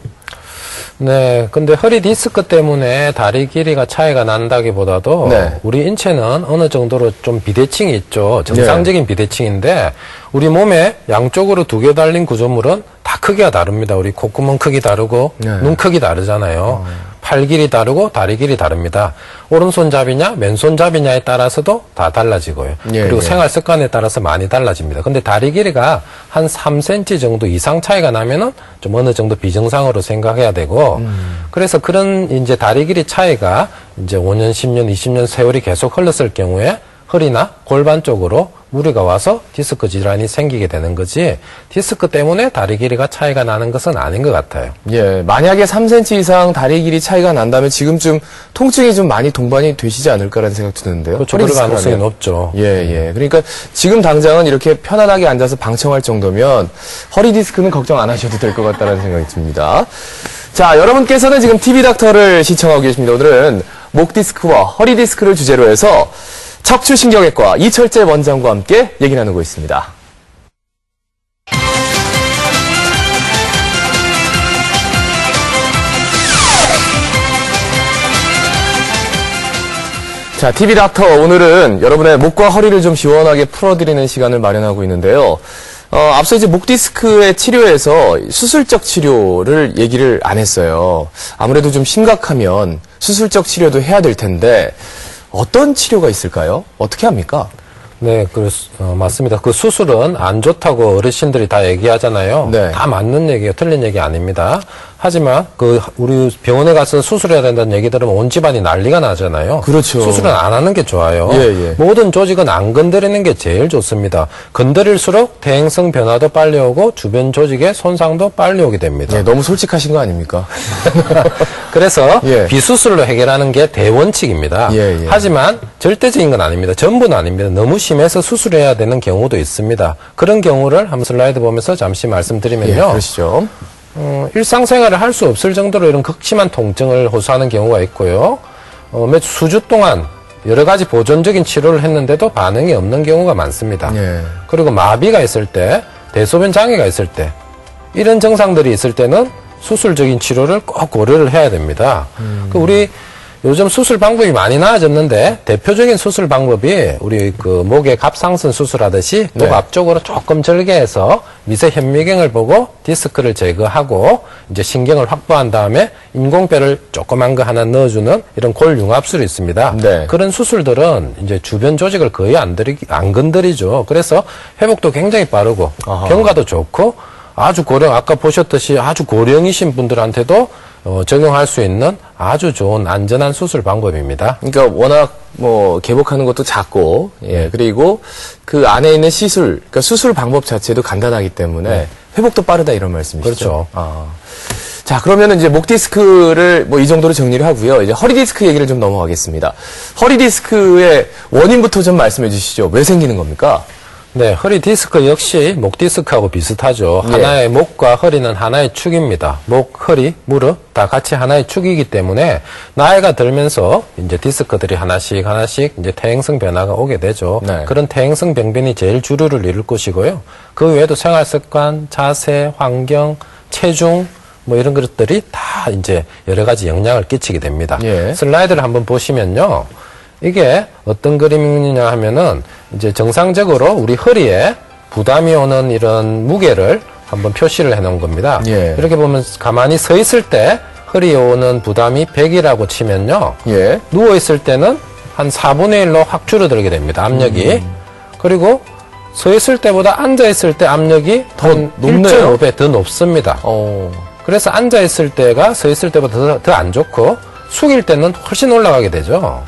네, 근데 허리 디스크 때문에 다리 길이가 차이가 난다기보다도 네. 우리 인체는 어느 정도로 좀 비대칭이 있죠. 정상적인 비대칭인데 우리 몸에 양쪽으로 2개 달린 구조물은 다 크기가 다릅니다. 우리 콧구멍 크기 다르고 네. 눈 크기 다르잖아요. 팔 길이 다르고 다리 길이 다릅니다. 오른손잡이냐 왼손잡이냐에 따라서도 다 달라지고요. 예, 그리고 예. 생활 습관에 따라서 많이 달라집니다. 근데 다리 길이가 한 3cm 정도 이상 차이가 나면은 좀 어느 정도 비정상으로 생각해야 되고 그래서 그런 이제 다리 길이 차이가 이제 5년, 10년, 20년 세월이 계속 흘렀을 경우에 허리나 골반 쪽으로 무리가 와서 디스크 질환이 생기게 되는 거지 디스크 때문에 다리 길이가 차이가 나는 것은 아닌 것 같아요. 예, 만약에 3cm 이상 다리 길이 차이가 난다면 지금쯤 통증이 좀 많이 동반이 되시지 않을까라는 생각도 드는데요. 그렇죠. 허리 그럴 가능성이 디스크라면. 높죠. 예, 예. 그러니까 지금 당장은 이렇게 편안하게 앉아서 방청할 정도면 허리 디스크는 걱정 안 하셔도 될 것 같다는 생각이 듭니다. 자, 여러분께서는 지금 TV닥터를 시청하고 계십니다. 오늘은 목 디스크와 허리 디스크를 주제로 해서 척추신경외과 이철재 원장과 함께 얘기 나누고 있습니다. 자, TV닥터 오늘은 여러분의 목과 허리를 좀 시원하게 풀어드리는 시간을 마련하고 있는데요. 앞서 이제 목 디스크의 치료에서 수술적 치료를 얘기를 안 했어요. 아무래도 좀 심각하면 수술적 치료도 해야 될 텐데 어떤 치료가 있을까요? 어떻게 합니까? 네, 맞습니다. 그 수술은 안 좋다고 어르신들이 다 얘기하잖아요. 네. 다 맞는 얘기예요. 틀린 얘기 아닙니다. 하지만 우리 병원에 가서 수술해야 된다는 얘기 들으면 온 집안이 난리가 나잖아요. 그렇죠. 수술은 안 하는 게 좋아요. 예, 예. 모든 조직은 안 건드리는 게 제일 좋습니다. 건드릴수록 대행성 변화도 빨리 오고 주변 조직의 손상도 빨리 오게 됩니다. 예, 너무 솔직하신 거 아닙니까? 그래서 예. 비수술로 해결하는 게 대원칙입니다. 예, 예. 하지만 절대적인 건 아닙니다. 전부는 아닙니다. 너무 심해서 수술해야 되는 경우도 있습니다. 그런 경우를 한번 슬라이드 보면서 잠시 말씀드리면요. 예, 그러시죠. 일상생활을 할 수 없을 정도로 이런 극심한 통증을 호소하는 경우가 있고요. 몇 수주 동안 여러 가지 보존적인 치료를 했는데도 반응이 없는 경우가 많습니다. 예. 그리고 마비가 있을 때, 대소변 장애가 있을 때, 이런 증상들이 있을 때는 수술적인 치료를 꼭 고려를 해야 됩니다. 우리 요즘 수술 방법이 많이 나아졌는데 대표적인 수술 방법이 우리 그 목의 갑상선 수술하듯이 목 네. 앞쪽으로 조금 절개해서 미세 현미경을 보고 디스크를 제거하고 이제 신경을 확보한 다음에 인공뼈를 조그만 거 하나 넣어주는 이런 골융합술이 있습니다. 네. 그런 수술들은 이제 주변 조직을 거의 안 건드리죠. 그래서 회복도 굉장히 빠르고 아하. 경과도 좋고 아주 고령, 아까 보셨듯이 아주 고령이신 분들한테도 적용할 수 있는 아주 좋은 안전한 수술 방법입니다. 그러니까 워낙 뭐 개복하는 것도 작고, 예, 그리고 그 안에 있는 시술, 그러니까 수술 방법 자체도 간단하기 때문에 회복도 빠르다 이런 말씀이시죠? 그렇죠. 아. 자, 그러면은 이제 목 디스크를 뭐 이 정도로 정리를 하고요. 이제 허리 디스크 얘기를 좀 넘어가겠습니다. 허리 디스크의 원인부터 좀 말씀해 주시죠. 왜 생기는 겁니까? 네, 허리 디스크 역시 목 디스크하고 비슷하죠. 예. 하나의 목과 허리는 하나의 축입니다. 목, 허리, 무릎 다 같이 하나의 축이기 때문에 나이가 들면서 이제 디스크들이 하나씩 이제 퇴행성 변화가 오게 되죠. 네. 그런 퇴행성 병변이 제일 주류를 이룰 것이고요. 그 외에도 생활 습관, 자세, 환경, 체중 뭐 이런 것들이 다 이제 여러 가지 영향을 끼치게 됩니다. 예. 슬라이드를 한번 보시면요. 이게 어떤 그림이냐 하면은 이제 정상적으로 우리 허리에 부담이 오는 이런 무게를 한번 표시를 해 놓은 겁니다. 예. 이렇게 보면 가만히 서 있을 때 허리에 오는 부담이 100이라고 치면요. 예. 누워 있을 때는 한 4분의 1로 확 줄어들게 됩니다. 압력이. 그리고 서 있을 때보다 앉아 있을 때 압력이 더 높네요. 1.5배 더 높습니다. 그래서 앉아 있을 때가 서 있을 때보다 더 안 좋고 숙일 때는 훨씬 올라가게 되죠.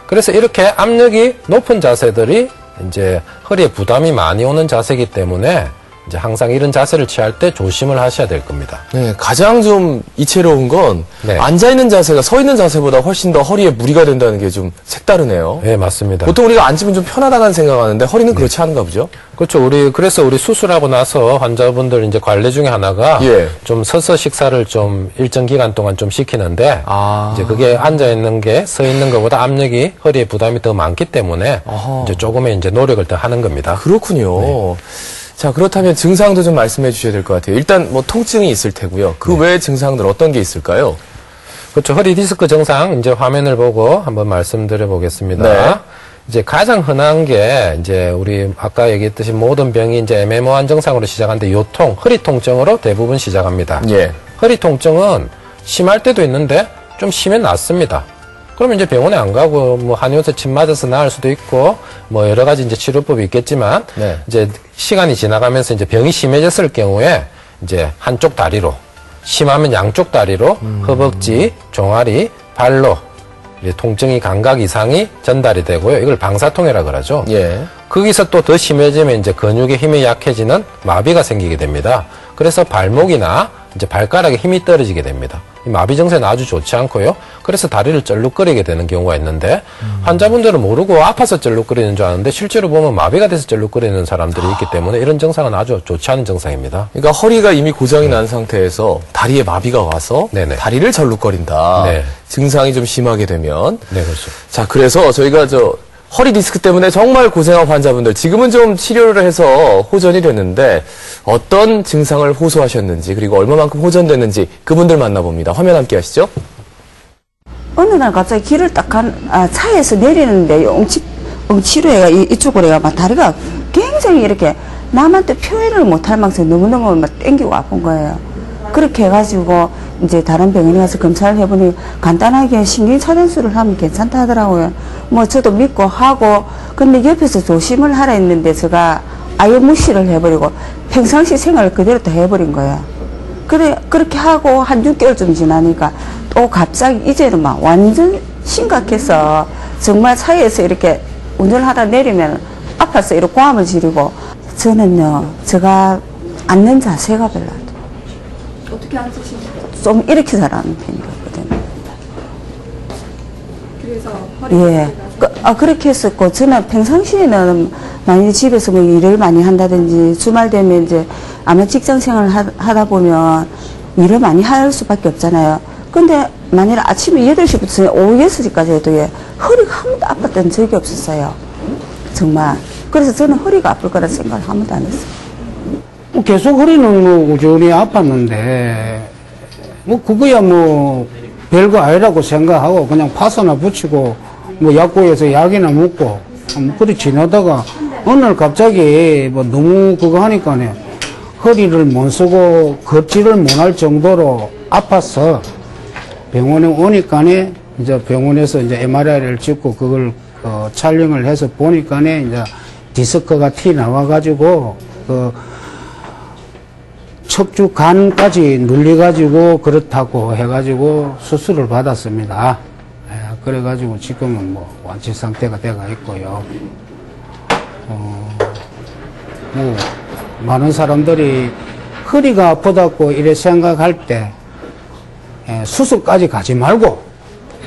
그래서 이렇게 압력이 높은 자세들이 이제 허리에 부담이 많이 오는 자세이기 때문에 이제 항상 이런 자세를 취할 때 조심을 하셔야 될 겁니다. 네, 가장 좀 이채로운 건 네. 앉아있는 자세가 서 있는 자세보다 훨씬 더 허리에 무리가 된다는 게 좀 색다르네요. 네, 맞습니다. 보통 우리가 앉으면 좀 편하다는 생각하는데 허리는 그렇지 않은가 보죠? 그렇죠. 그래서 우리 수술하고 나서 환자분들 이제 관리 중에 하나가 예. 좀 서서 식사를 좀 일정 기간 동안 좀 시키는데 이제 그게 앉아있는 게 서 있는 것보다 압력이 허리에 부담이 더 많기 때문에 이제 조금의 이제 노력을 더 하는 겁니다. 그렇군요. 네. 자, 그렇다면 증상도 좀 말씀해 주셔야 될 것 같아요. 일단 뭐 통증이 있을 테고요. 그 외의 증상들 어떤 게 있을까요? 그렇죠. 허리 디스크 증상 이제 화면을 보고 한번 말씀드려 보겠습니다. 네. 이제 가장 흔한 게 이제 우리 아까 얘기했듯이 모든 병이 이제 애매모호한 증상으로 시작하는데 요통, 허리 통증으로 대부분 시작합니다. 예. 허리 통증은 심할 때도 있는데 좀 심해 낫습니다. 그러면 이제 병원에 안 가고 뭐 한의원에서 침 맞아서 나을 수도 있고 뭐 여러 가지 이제 치료법이 있겠지만 네. 이제 시간이 지나가면서 이제 병이 심해졌을 경우에 이제 한쪽 다리로 심하면 양쪽 다리로 허벅지, 종아리, 발로 이제 통증이 감각 이상이 전달이 되고요. 이걸 방사통이라 그러죠. 예. 거기서 또 더 심해지면 이제 근육의 힘이 약해지는 마비가 생기게 됩니다. 그래서 발목이나 이제 발가락에 힘이 떨어지게 됩니다. 이 마비 증세는 아주 좋지 않고요. 그래서 다리를 쩔룩거리게 되는 경우가 있는데 환자분들은 모르고 아파서 쩔룩거리는 줄 아는데 실제로 보면 마비가 돼서 쩔룩거리는 사람들이 있기 때문에 이런 증상은 아주 좋지 않은 증상입니다. 그러니까 허리가 이미 고장이 난 상태에서 다리에 마비가 와서 네네. 다리를 절룩거린다. 네. 증상이 좀 심하게 되면. 네, 그렇죠. 자, 그래서 저희가 허리 디스크 때문에 정말 고생한 환자분들 지금은 좀 치료를 해서 호전이 됐는데 어떤 증상을 호소하셨는지 그리고 얼마만큼 호전됐는지 그분들 만나봅니다. 화면 함께 하시죠. 어느 날 갑자기 길을 차에서 내리는데 엉치로 해가 이쪽으로 해가 막 다리가 굉장히 이렇게 남한테 표현을 못할 만큼 너무너무 막 땡기고 아픈 거예요. 그렇게 해가지고 이제 다른 병원에 가서 검사를 해보니 간단하게 신경차단술을 하면 괜찮다 하더라고요. 뭐 저도 믿고 하고 근데 옆에서 조심을 하라 했는데 제가 아예 무시를 해버리고 평상시 생활을 그대로 또 해버린 거예요. 그렇게 하고 한 6개월쯤 지나니까 또 갑자기 이제는 막 완전 심각해서 정말 차에서 이렇게 운전을 하다 내리면 아파서 이렇게 고함을 지르고 저는요 제가 앉는 자세가 별로 안 돼요. 어떻게 앉으시죠? 좀 이렇게 잘하는 편이거든요. 그래서 예. 그렇게 했었고, 저는 평상시에는 많이 집에서 뭐 일을 많이 한다든지, 주말 되면 이제 아마 직장 생활을 하다 보면 일을 많이 할 수밖에 없잖아요. 근데 만일 아침에 8시부터 오후 6시까지 해도 허리가 한 번도 아팠던 적이 없었어요. 정말. 그래서 저는 허리가 아플 거라 생각을 한 번도 안 했어요. 계속 허리는 뭐 꾸준히 아팠는데 뭐 그거야 뭐 별거 아니라고 생각하고 그냥 파스나 붙이고 뭐 약국에서 약이나 먹고 뭐 그렇게 지나다가 어느 날 갑자기 뭐 너무 그거 하니까네 허리를 못 쓰고 걷지를 못할 정도로 아파서 병원에 오니까네 이제 병원에서 이제 MRI를 찍고 그걸 촬영을 해서 보니까네 이제 디스크가 티 나와가지고 척추 간까지 눌려가지고 그렇다고 해가지고 수술을 받았습니다. 그래가지고 지금은 뭐 완치 상태가 돼가 있고요. 뭐 많은 사람들이 허리가 아프다고 이래 생각할 때 수술까지 가지 말고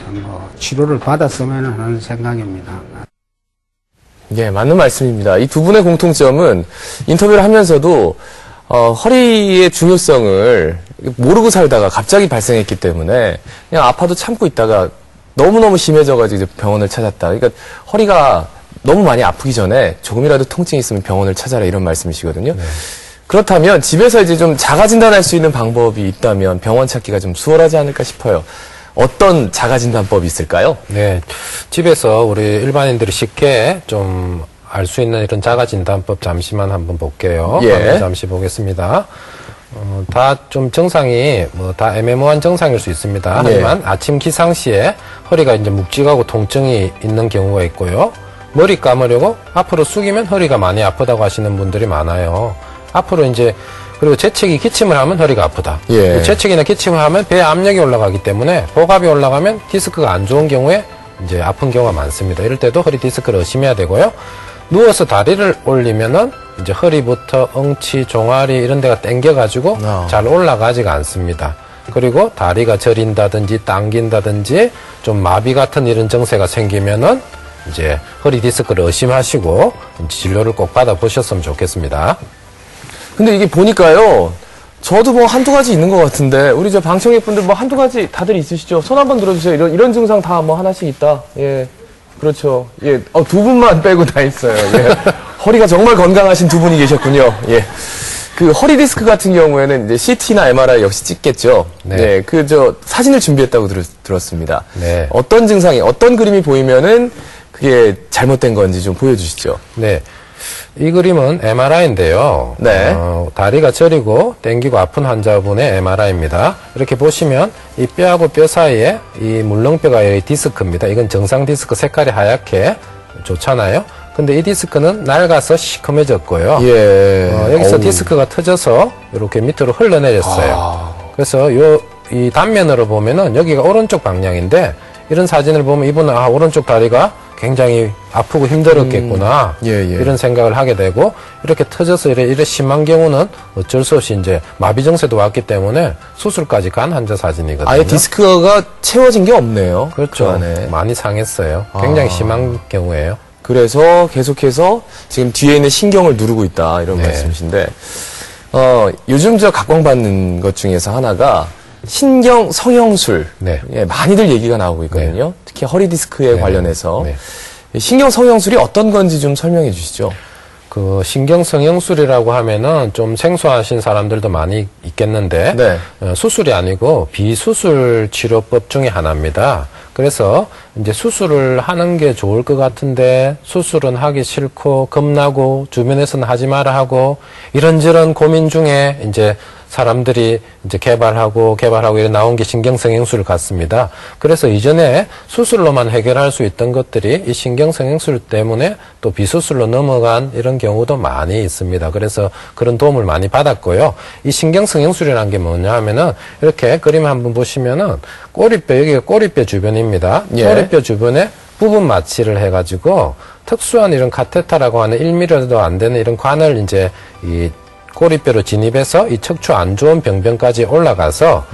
뭐 치료를 받았으면 하는 생각입니다. 예, 맞는 말씀입니다. 이 두 분의 공통점은 인터뷰를 하면서도 허리의 중요성을 모르고 살다가 갑자기 발생했기 때문에 그냥 아파도 참고 있다가 너무너무 심해져가지고 이제 병원을 찾았다. 그러니까 허리가 너무 많이 아프기 전에 조금이라도 통증이 있으면 병원을 찾아라 이런 말씀이시거든요. 네. 그렇다면 집에서 이제 좀 자가 진단할 수 있는 방법이 있다면 병원 찾기가 좀 수월하지 않을까 싶어요. 어떤 자가 진단법이 있을까요? 네. 집에서 우리 일반인들이 쉽게 좀 알 수 있는 이런 자가 진단법 잠시만 한번 볼게요. 예. 잠시 보겠습니다. 다 좀 증상이 다 애매모호한 증상일 수 있습니다. 네. 하지만 아침 기상 시에 허리가 이제 묵직하고 통증이 있는 경우가 있고요. 머리 감으려고 앞으로 숙이면 허리가 많이 아프다고 하시는 분들이 많아요. 앞으로 이제 그리고 재채기 기침을 하면 허리가 아프다. 예. 재채기나 기침을 하면 배에 압력이 올라가기 때문에 복압이 올라가면 디스크가 안 좋은 경우에 이제 아픈 경우가 많습니다. 이럴 때도 허리 디스크를 의심해야 되고요. 누워서 다리를 올리면은 이제 허리부터 엉치, 종아리 이런 데가 당겨가지고 잘 올라가지가 않습니다. 그리고 다리가 저린다든지 당긴다든지 좀 마비 같은 이런 증세가 생기면은 이제 허리 디스크를 의심하시고 진료를 꼭 받아보셨으면 좋겠습니다. 근데 이게 보니까요, 저도 뭐 한두 가지 있는 것 같은데, 우리 저 방청객 분들 뭐 한두 가지 다들 있으시죠? 손 한번 들어주세요. 이런 증상 다 뭐 하나씩 있다. 예. 그렇죠. 예. 두 분만 빼고 다 있어요. 예. 허리가 정말 건강하신 두 분이 계셨군요. 예. 그 허리 디스크 같은 경우에는 이제 CT나 MRI 역시 찍겠죠. 네. 네. 그 사진을 준비했다고 들었습니다. 네. 어떤 증상이, 어떤 그림이 보이면은 그게 잘못된 건지 좀 보여주시죠. 네. 이 그림은 MRI인데요. 네. 다리가 저리고 당기고 아픈 환자분의 MRI입니다. 이렇게 보시면 이 뼈하고 뼈 사이에 이 물렁뼈가 이 디스크입니다. 이건 정상 디스크 색깔이 하얗게 좋잖아요. 근데 이 디스크는 낡아서 시커매졌고요. 예. 여기서 디스크가 터져서 이렇게 밑으로 흘러내렸어요. 그래서 이 단면으로 보면은 여기가 오른쪽 방향인데 이런 사진을 보면 이분은 오른쪽 다리가 굉장히 아프고 힘들었겠구나. 이런 생각을 하게 되고 이렇게 터져서 이래 심한 경우는 어쩔 수 없이 이제 마비 증세도 왔기 때문에 수술까지 간 환자 사진이거든요. 아예 디스크가 채워진 게 없네요. 그렇죠. 그 안에. 많이 상했어요. 굉장히 심한 경우예요. 그래서 계속해서 지금 뒤에 있는 신경을 누르고 있다 이런 말씀이신데 요즘 각광받는 것 중에서 하나가 신경 성형술. 예, 많이들 얘기가 나오고 있거든요. 특히 허리 디스크에 관련해서 신경 성형술이 어떤 건지 좀 설명해 주시죠. 그 신경 성형술이라고 하면은 좀 생소하신 사람들도 많이 있겠는데 수술이 아니고 비수술 치료법 중에 하나입니다. 그래서 이제 수술을 하는 게 좋을 것 같은데 수술은 하기 싫고 겁나고 주변에서는 하지 마라 하고 이런저런 고민 중에 이제 사람들이 이제 개발하고 이렇게 나온 게 신경성형술 같습니다. 그래서 이전에 수술로만 해결할 수 있던 것들이 이 신경성형술 때문에 또 비수술로 넘어간 이런 경우도 많이 있습니다. 그래서 그런 도움을 많이 받았고요. 이 신경성형술이라는 게 뭐냐 하면은 이렇게 그림 한번 보시면은 꼬리뼈, 여기가 꼬리뼈 주변입니다. 꼬리뼈 주변에 부분 마취를 해가지고 특수한 이런 카테터라고 하는 1mm도 안 되는 이런 관을 이제 이 꼬리뼈로 진입해서 이 척추 안 좋은 병변까지 올라가서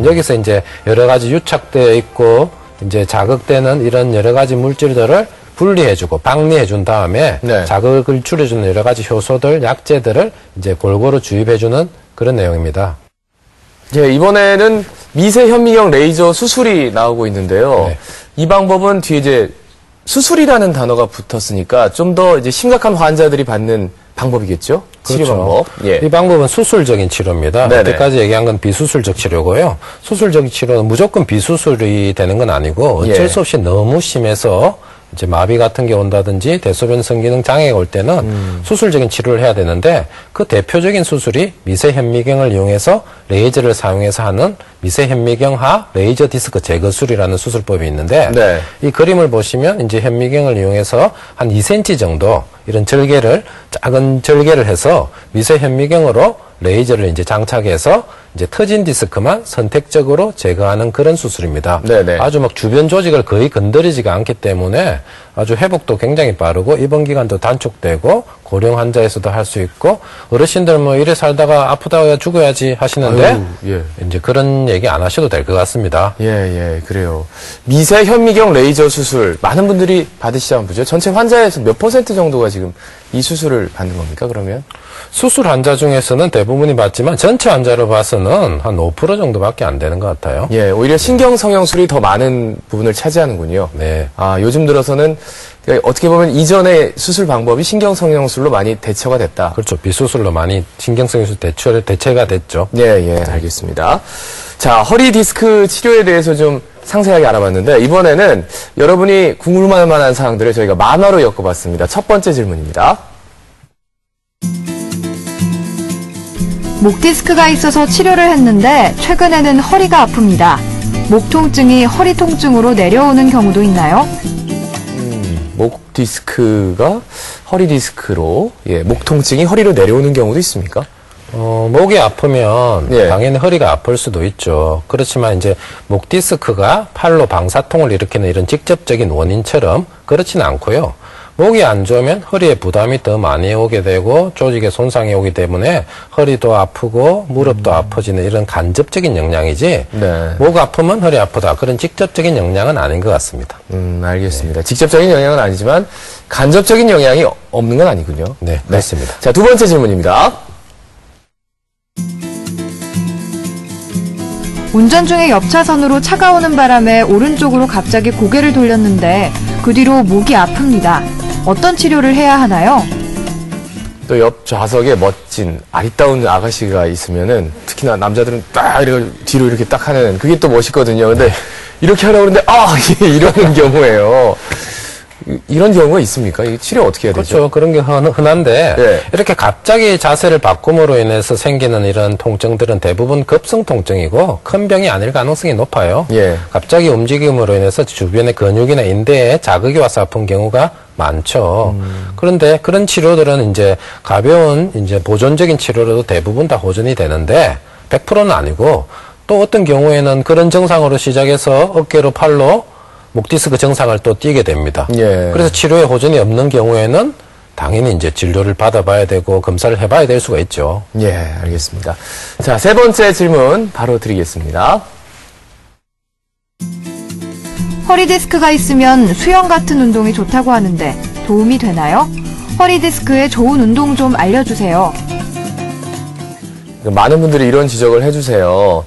여기서 이제 여러 가지 유착되어 있고 이제 자극되는 이런 여러 가지 물질들을 분리해주고 박리해준 다음에 자극을 줄여주는 여러 가지 효소들, 약재들을 이제 골고루 주입해주는 그런 내용입니다. 예, 이번에는 미세 현미경 레이저 수술이 나오고 있는데요. 이 방법은 뒤에 이제 수술이라는 단어가 붙었으니까 좀 더 이제 심각한 환자들이 받는 방법이겠죠? 치료 방법. 이 방법은 수술적인 치료입니다. 여태까지 얘기한 건 비수술적 치료고요. 수술적 치료는 무조건 비수술이 되는 건 아니고 어쩔 수 없이 너무 심해서 이제 마비 같은 게 온다든지 대소변 성기능 장애가 올 때는 수술적인 치료를 해야 되는데 그 대표적인 수술이 미세 현미경을 이용해서 레이저를 사용해서 하는 미세 현미경하 레이저 디스크 제거술이라는 수술법이 있는데 이 그림을 보시면 이제 현미경을 이용해서 한 2cm 정도 이런 작은 절개를 해서 미세 현미경으로 레이저를 이제 장착해서 이제 터진 디스크만 선택적으로 제거하는 그런 수술입니다. 아주 막 주변 조직을 거의 건드리지가 않기 때문에 아주 회복도 굉장히 빠르고 입원 기간도 단축되고 고령 환자에서도 할 수 있고 어르신들 뭐 이래 살다가 아프다가 죽어야지 하시는데 이제 그런 얘기 안 하셔도 될 것 같습니다. 그래요. 미세 현미경 레이저 수술 많은 분들이 받으시지 않으죠? 전체 환자에서 몇 % 정도가 지금 이 수술을 받는 겁니까? 그러면 수술 환자 중에서는 대부분이 받지만 전체 환자로 봐서는 한 5% 정도밖에 안 되는 것 같아요. 오히려 신경 성형술이 더 많은 부분을 차지하는군요. 요즘 들어서는 어떻게 보면 이전의 수술 방법이 신경 성형술로 많이 대처가 됐다. 그렇죠. 비수술로 많이 신경 성형술 대체가 됐죠. 알겠습니다. 자, 허리 디스크 치료에 대해서 좀 상세하게 알아봤는데 이번에는 여러분이 궁금할 만한 사항들을 저희가 만화로 엮어봤습니다. 첫 번째 질문입니다. 목 디스크가 있어서 치료를 했는데 최근에는 허리가 아픕니다. 목 통증이 허리 통증으로 내려오는 경우도 있나요? 목 디스크가 허리 디스크로, 예, 목 통증이 허리로 내려오는 경우도 있습니까? 목이 아프면 예. 당연히 허리가 아플 수도 있죠. 그렇지만 이제 목 디스크가 팔로 방사통을 일으키는 이런 직접적인 원인처럼 그렇지는 않고요. 목이 안 좋으면 허리에 부담이 더 많이 오게 되고 조직에 손상이 오기 때문에 허리도 아프고 무릎도 아파지는 이런 간접적인 영향이지 네. 목 아프면 허리 아프다 그런 직접적인 영향은 아닌 것 같습니다. 알겠습니다. 직접적인 영향은 아니지만 간접적인 영향이 없는 건 아니군요. 네, 그렇습니다. 자, 두 번째 질문입니다. 운전 중에 옆차선으로 차가 오는 바람에 오른쪽으로 갑자기 고개를 돌렸는데 그 뒤로 목이 아픕니다. 어떤 치료를 해야 하나요? 또 옆 좌석에 멋진 아리따운 아가씨가 있으면은 특히나 남자들은 딱 이렇게 뒤로 이렇게 딱 하는 그게 또 멋있거든요. 근데 이렇게 하려고 그러는데 이러는 경우예요. 이런 경우가 있습니까? 이 치료 어떻게 해야 되죠? 그렇죠. 그런 게 흔한데 네. 이렇게 갑자기 자세를 바꿈으로 인해서 생기는 이런 통증들은 대부분 급성 통증이고 큰 병이 아닐 가능성이 높아요. 예. 갑자기 움직임으로 인해서 주변의 근육이나 인대에 자극이 와서 아픈 경우가 많죠. 그런데 그런 치료들은 이제 가벼운 이제 보존적인 치료로도 대부분 다 호전이 되는데 100%는 아니고 또 어떤 경우에는 그런 증상으로 시작해서 어깨로 팔로 목 디스크 증상을 또 띠게 됩니다. 예. 그래서 치료에 호전이 없는 경우에는 당연히 이제 진료를 받아봐야 되고 검사를 해봐야 될 수가 있죠. 예, 알겠습니다. 자, 세 번째 질문 바로 드리겠습니다. 허리 디스크가 있으면 수영 같은 운동이 좋다고 하는데 도움이 되나요? 허리 디스크에 좋은 운동 좀 알려주세요. 많은 분들이 이런 지적을 해주세요.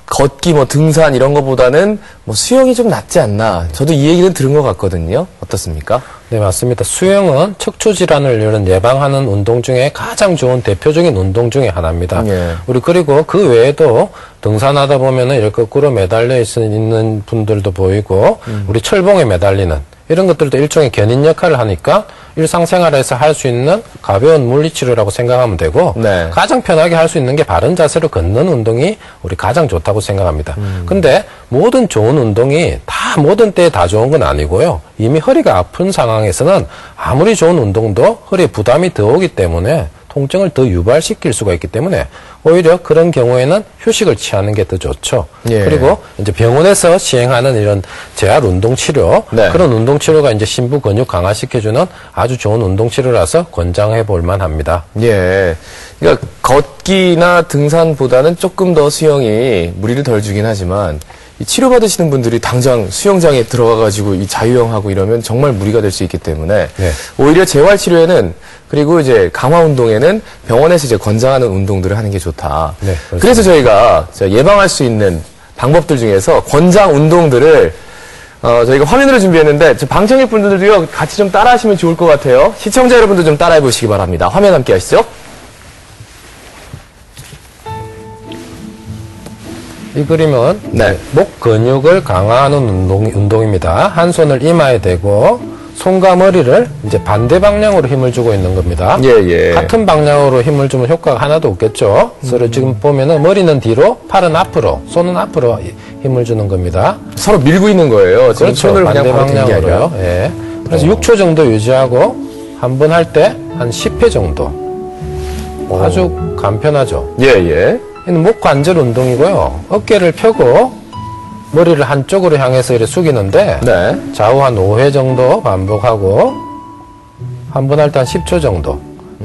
걷기, 등산 이런 것보다는 수영이 좀 낫지 않나. 저도 이 얘기는 들은 것 같거든요. 어떻습니까? 네, 맞습니다. 수영은 척추 질환을 이런 예방하는 운동 중에 가장 좋은 대표적인 운동 중에 하나입니다. 예. 우리 그리고 그 외에도 등산하다 보면은 이렇게 거꾸로 매달려 있는 분들도 보이고 우리 철봉에 매달리는 이런 것들도 일종의 견인 역할을 하니까 일상생활에서 할 수 있는 가벼운 물리치료라고 생각하면 되고 네. 가장 편하게 할 수 있는 게 바른 자세로 걷는 운동이 우리 가장 좋다고 생각합니다. 근데 모든 좋은 운동이 다 모든 때에 다 좋은 건 아니고요. 이미 허리가 아픈 상황에서는 아무리 좋은 운동도 허리에 부담이 더 오기 때문에 통증을 더 유발시킬 수가 있기 때문에 오히려 그런 경우에는 휴식을 취하는 게 더 좋죠. 예. 그리고 이제 병원에서 시행하는 이런 재활 운동 치료 네. 그런 운동 치료가 이제 심부 근육 강화시켜주는 아주 좋은 운동 치료라서 권장해 볼 만합니다. 예. 그러니까 걷기나 등산보다는 조금 더 수영이 무리를 덜 주긴 하지만 이 치료받으시는 분들이 당장 수영장에 들어가가지고 이 자유형하고 이러면 정말 무리가 될 수 있기 때문에 네. 오히려 재활치료에는 그리고 이제 강화운동에는 병원에서 이제 권장하는 운동들을 하는 게 좋다. 네, 그래서 저희가 예방할 수 있는 방법들 중에서 권장 운동들을 저희가 화면으로 준비했는데 방청객 분들도요 같이 좀 따라하시면 좋을 것 같아요. 시청자 여러분도 좀 따라해 보시기 바랍니다. 화면 함께 하시죠. 이 그림은 네. 목 근육을 강화하는 운동입니다. 한 손을 이마에 대고 손과 머리를 이제 반대 방향으로 힘을 주고 있는 겁니다. 예. 같은 방향으로 힘을 주면 효과가 하나도 없겠죠. 그래서 지금 보면은 머리는 뒤로, 팔은 앞으로, 손은 앞으로 힘을 주는 겁니다. 서로 밀고 있는 거예요. 지금 그렇죠. 손을 반대 그냥 바로 댄게 아니라. 방향으로요. 예. 그래서 6초 정도 유지하고 한 번 할 때 한 10회 정도. 아주 간편하죠. 예. 이는 목 관절 운동이고요. 어깨를 펴고 머리를 한쪽으로 향해서 이렇게 숙이는데 네. 좌우 한 5회 정도 반복하고 한 번 할 때 한 10초 정도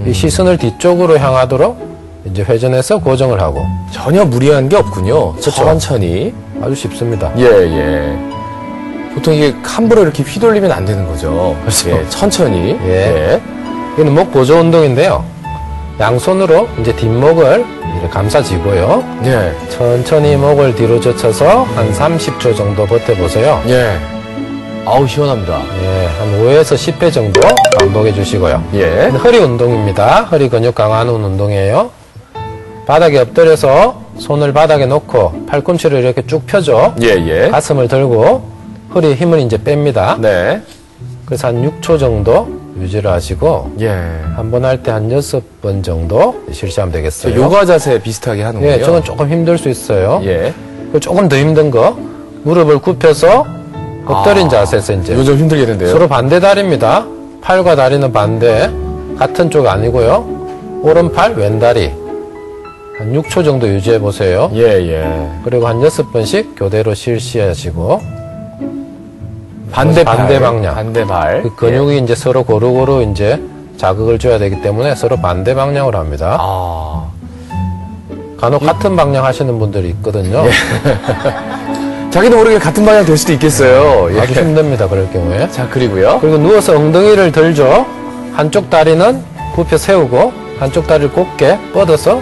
이 시선을 뒤쪽으로 향하도록 이제 회전해서 고정을 하고 전혀 무리한 게 없군요. 그렇죠. 천천히. 아주 쉽습니다. 예. 보통 이게 함부로 이렇게 휘돌리면 안 되는 거죠. 그렇죠. 예, 천천히. 예. 이는 목 보조 운동인데요. 양손으로 이제 뒷목을 이렇게 감싸지고요. 예. 천천히 목을 뒤로 젖혀서 한 30초 정도 버텨보세요. 예. 아우, 시원합니다. 예, 한 5에서 10회 정도 반복해 주시고요. 예. 허리 운동입니다. 허리 근육 강화하는 운동이에요. 바닥에 엎드려서 손을 바닥에 놓고 팔꿈치를 이렇게 쭉 펴죠. 예. 가슴을 들고 허리에 힘을 이제 뺍니다. 네. 그래서 한 6초 정도 유지를 하시고 예. 한 번 할 때 한 6번 정도 실시하면 되겠어요. 요가 자세 비슷하게 하는군요. 저건 조금 힘들 수 있어요. 예. 그리고 조금 더 힘든 거 무릎을 굽혀서 엎드린 자세에서 이제 요즘 힘들겠는데요. 서로 반대 다리입니다. 팔과 다리는 반대, 같은 쪽 아니고요. 오른팔, 왼다리 한 6초 정도 유지해 보세요. 예. 그리고 한 6번씩 교대로 실시하시고 반대 방향. 반대 발. 그 근육이 이제 서로 고루고루 이제 자극을 줘야 되기 때문에 서로 반대 방향으로 합니다. 간혹 같은 방향 하시는 분들이 있거든요. 자기도 모르게 같은 방향 될 수도 있겠어요. 아주 힘듭니다. 그럴 경우에. 자, 그리고 누워서 엉덩이를 들죠. 한쪽 다리는 굽혀 세우고 한쪽 다리를 곧게 뻗어서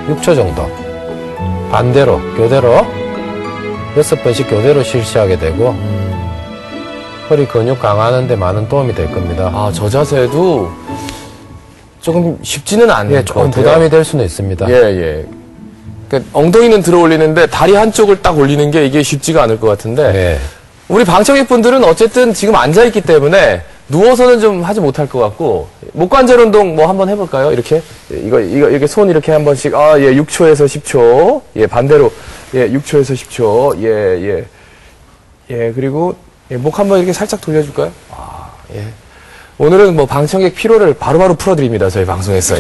6초 정도. 반대로, 교대로 6번씩 교대로 실시하게 되고 허리 근육 강화하는 데 많은 도움이 될 겁니다. 저 자세도 조금 쉽지는 않네요. 조금 부담이 될 수는 있습니다. 그러니까 엉덩이는 들어 올리는데 다리 한쪽을 딱 올리는 게 이게 쉽지가 않을 것 같은데 우리 방청객분들은 어쨌든 지금 앉아있기 때문에 누워서는 좀 하지 못할 것 같고 목관절 운동 뭐 한번 해볼까요? 이렇게 이거 이렇게 손 이렇게 한 번씩 6초에서 10초 반대로 6초에서 10초 그리고 목 한번 이렇게 살짝 돌려줄까요? 오늘은 뭐 방청객 피로를 바로바로 풀어드립니다. 저희 방송에서.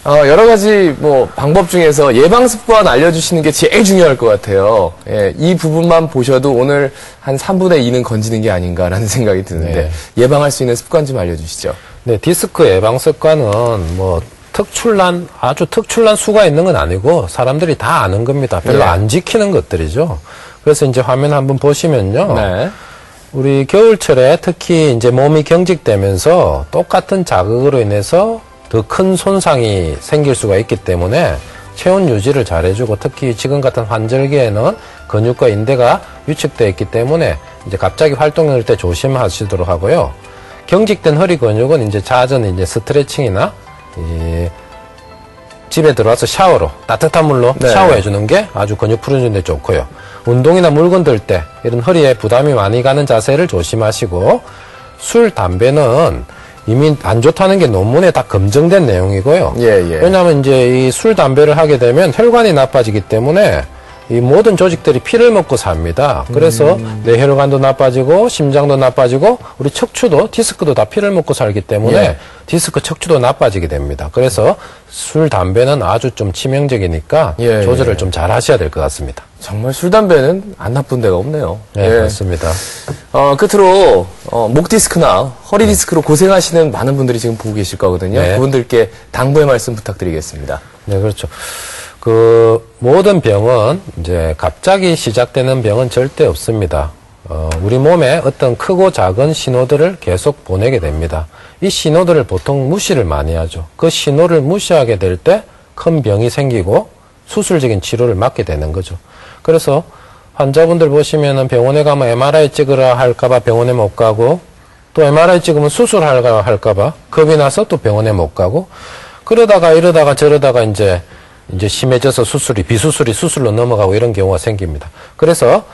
여러 가지 뭐 방법 중에서 예방 습관 알려주시는 게 제일 중요할 것 같아요. 이 부분만 보셔도 오늘 한 3분의 2는 건지는 게 아닌가라는 생각이 드는데 예방할 수 있는 습관 좀 알려주시죠. 네, 디스크 예방 습관은 뭐 아주 특출난 수가 있는 건 아니고 사람들이 다 아는 겁니다. 별로 안 지키는 것들이죠. 그래서 이제 화면 한번 보시면요. 우리 겨울철에 특히 이제 몸이 경직되면서 똑같은 자극으로 인해서 더 큰 손상이 생길 수가 있기 때문에 체온 유지를 잘 해주고 특히 지금 같은 환절기에는 근육과 인대가 위축되어 있기 때문에 이제 갑자기 활동할 때 조심하시도록 하고요. 경직된 허리 근육은 이제 잦은 이제 스트레칭이나 집에 들어와서 샤워로 따뜻한 물로 샤워해 주는 게 아주 근육 풀어주는 데 좋고요. 운동이나 물건 들 때 이런 허리에 부담이 많이 가는 자세를 조심하시고 술, 담배는 이미 안 좋다는 게 논문에 다 검증된 내용이고요. 왜냐하면 이제 이 술, 담배를 하게 되면 혈관이 나빠지기 때문에 이 모든 조직들이 피를 먹고 삽니다. 그래서 뇌혈관도 나빠지고 심장도 나빠지고 우리 척추도 디스크도 다 피를 먹고 살기 때문에 디스크 척추도 나빠지게 됩니다. 그래서 술, 담배는 아주 좀 치명적이니까 조절을 좀 잘 하셔야 될 것 같습니다. 정말 술, 담배는 안 나쁜 데가 없네요. 맞습니다. 끝으로 목 디스크나 허리 디스크로 고생하시는 많은 분들이 지금 보고 계실 거거든요. 그분들께 당부의 말씀 부탁드리겠습니다. 네, 그렇죠. 모든 병은 이제 갑자기 시작되는 병은 절대 없습니다. 우리 몸에 어떤 크고 작은 신호들을 계속 보내게 됩니다. 이 신호들을 보통 무시를 많이 하죠. 그 신호를 무시하게 될 때 큰 병이 생기고 수술적인 치료를 받게 되는 거죠. 그래서 환자분들 보시면은 병원에 가면 MRI 찍으라 할까봐 병원에 못 가고 또 MRI 찍으면 수술하라 할까봐 겁이 나서 또 병원에 못 가고 그러다가 이러다가 저러다가 이제 심해져서 비수술이 수술로 넘어가고 이런 경우가 생깁니다. 그래서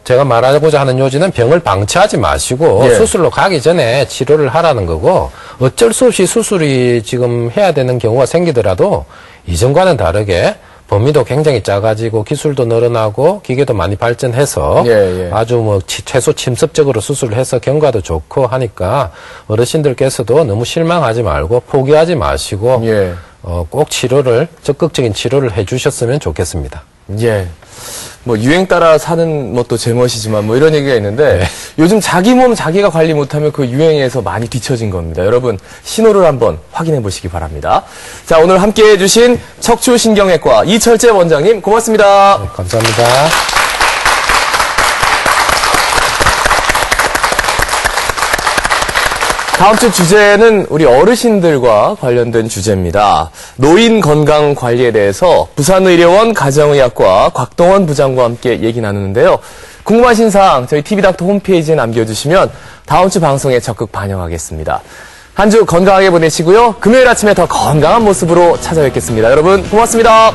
제가 말하고자 하는 요지는 병을 방치하지 마시고 수술로 가기 전에 치료를 하라는 거고 어쩔 수 없이 수술이 지금 해야 되는 경우가 생기더라도 이전과는 다르게 범위도 굉장히 작아지고 기술도 늘어나고 기계도 많이 발전해서 아주 뭐 최소 침습적으로 수술을 해서 경과도 좋고 하니까 어르신들께서도 너무 실망하지 말고 포기하지 마시고 꼭 적극적인 치료를 해주셨으면 좋겠습니다. 뭐 유행 따라 사는 것도 제멋이지만 뭐 이런 얘기가 있는데 요즘 자기 몸 자기가 관리 못하면 그 유행에서 많이 뒤처진 겁니다. 여러분 신호를 한번 확인해 보시기 바랍니다. 자, 오늘 함께해 주신 척추신경외과 이철재 원장님 고맙습니다. 네, 감사합니다. 다음 주 주제는 우리 어르신들과 관련된 주제입니다. 노인 건강 관리에 대해서 부산의료원 가정의학과 곽동원 부장과 함께 얘기 나누는데요. 궁금하신 사항 저희 TV닥터 홈페이지에 남겨주시면 다음 주 방송에 적극 반영하겠습니다. 한 주 건강하게 보내시고요. 금요일 아침에 더 건강한 모습으로 찾아뵙겠습니다. 여러분 고맙습니다.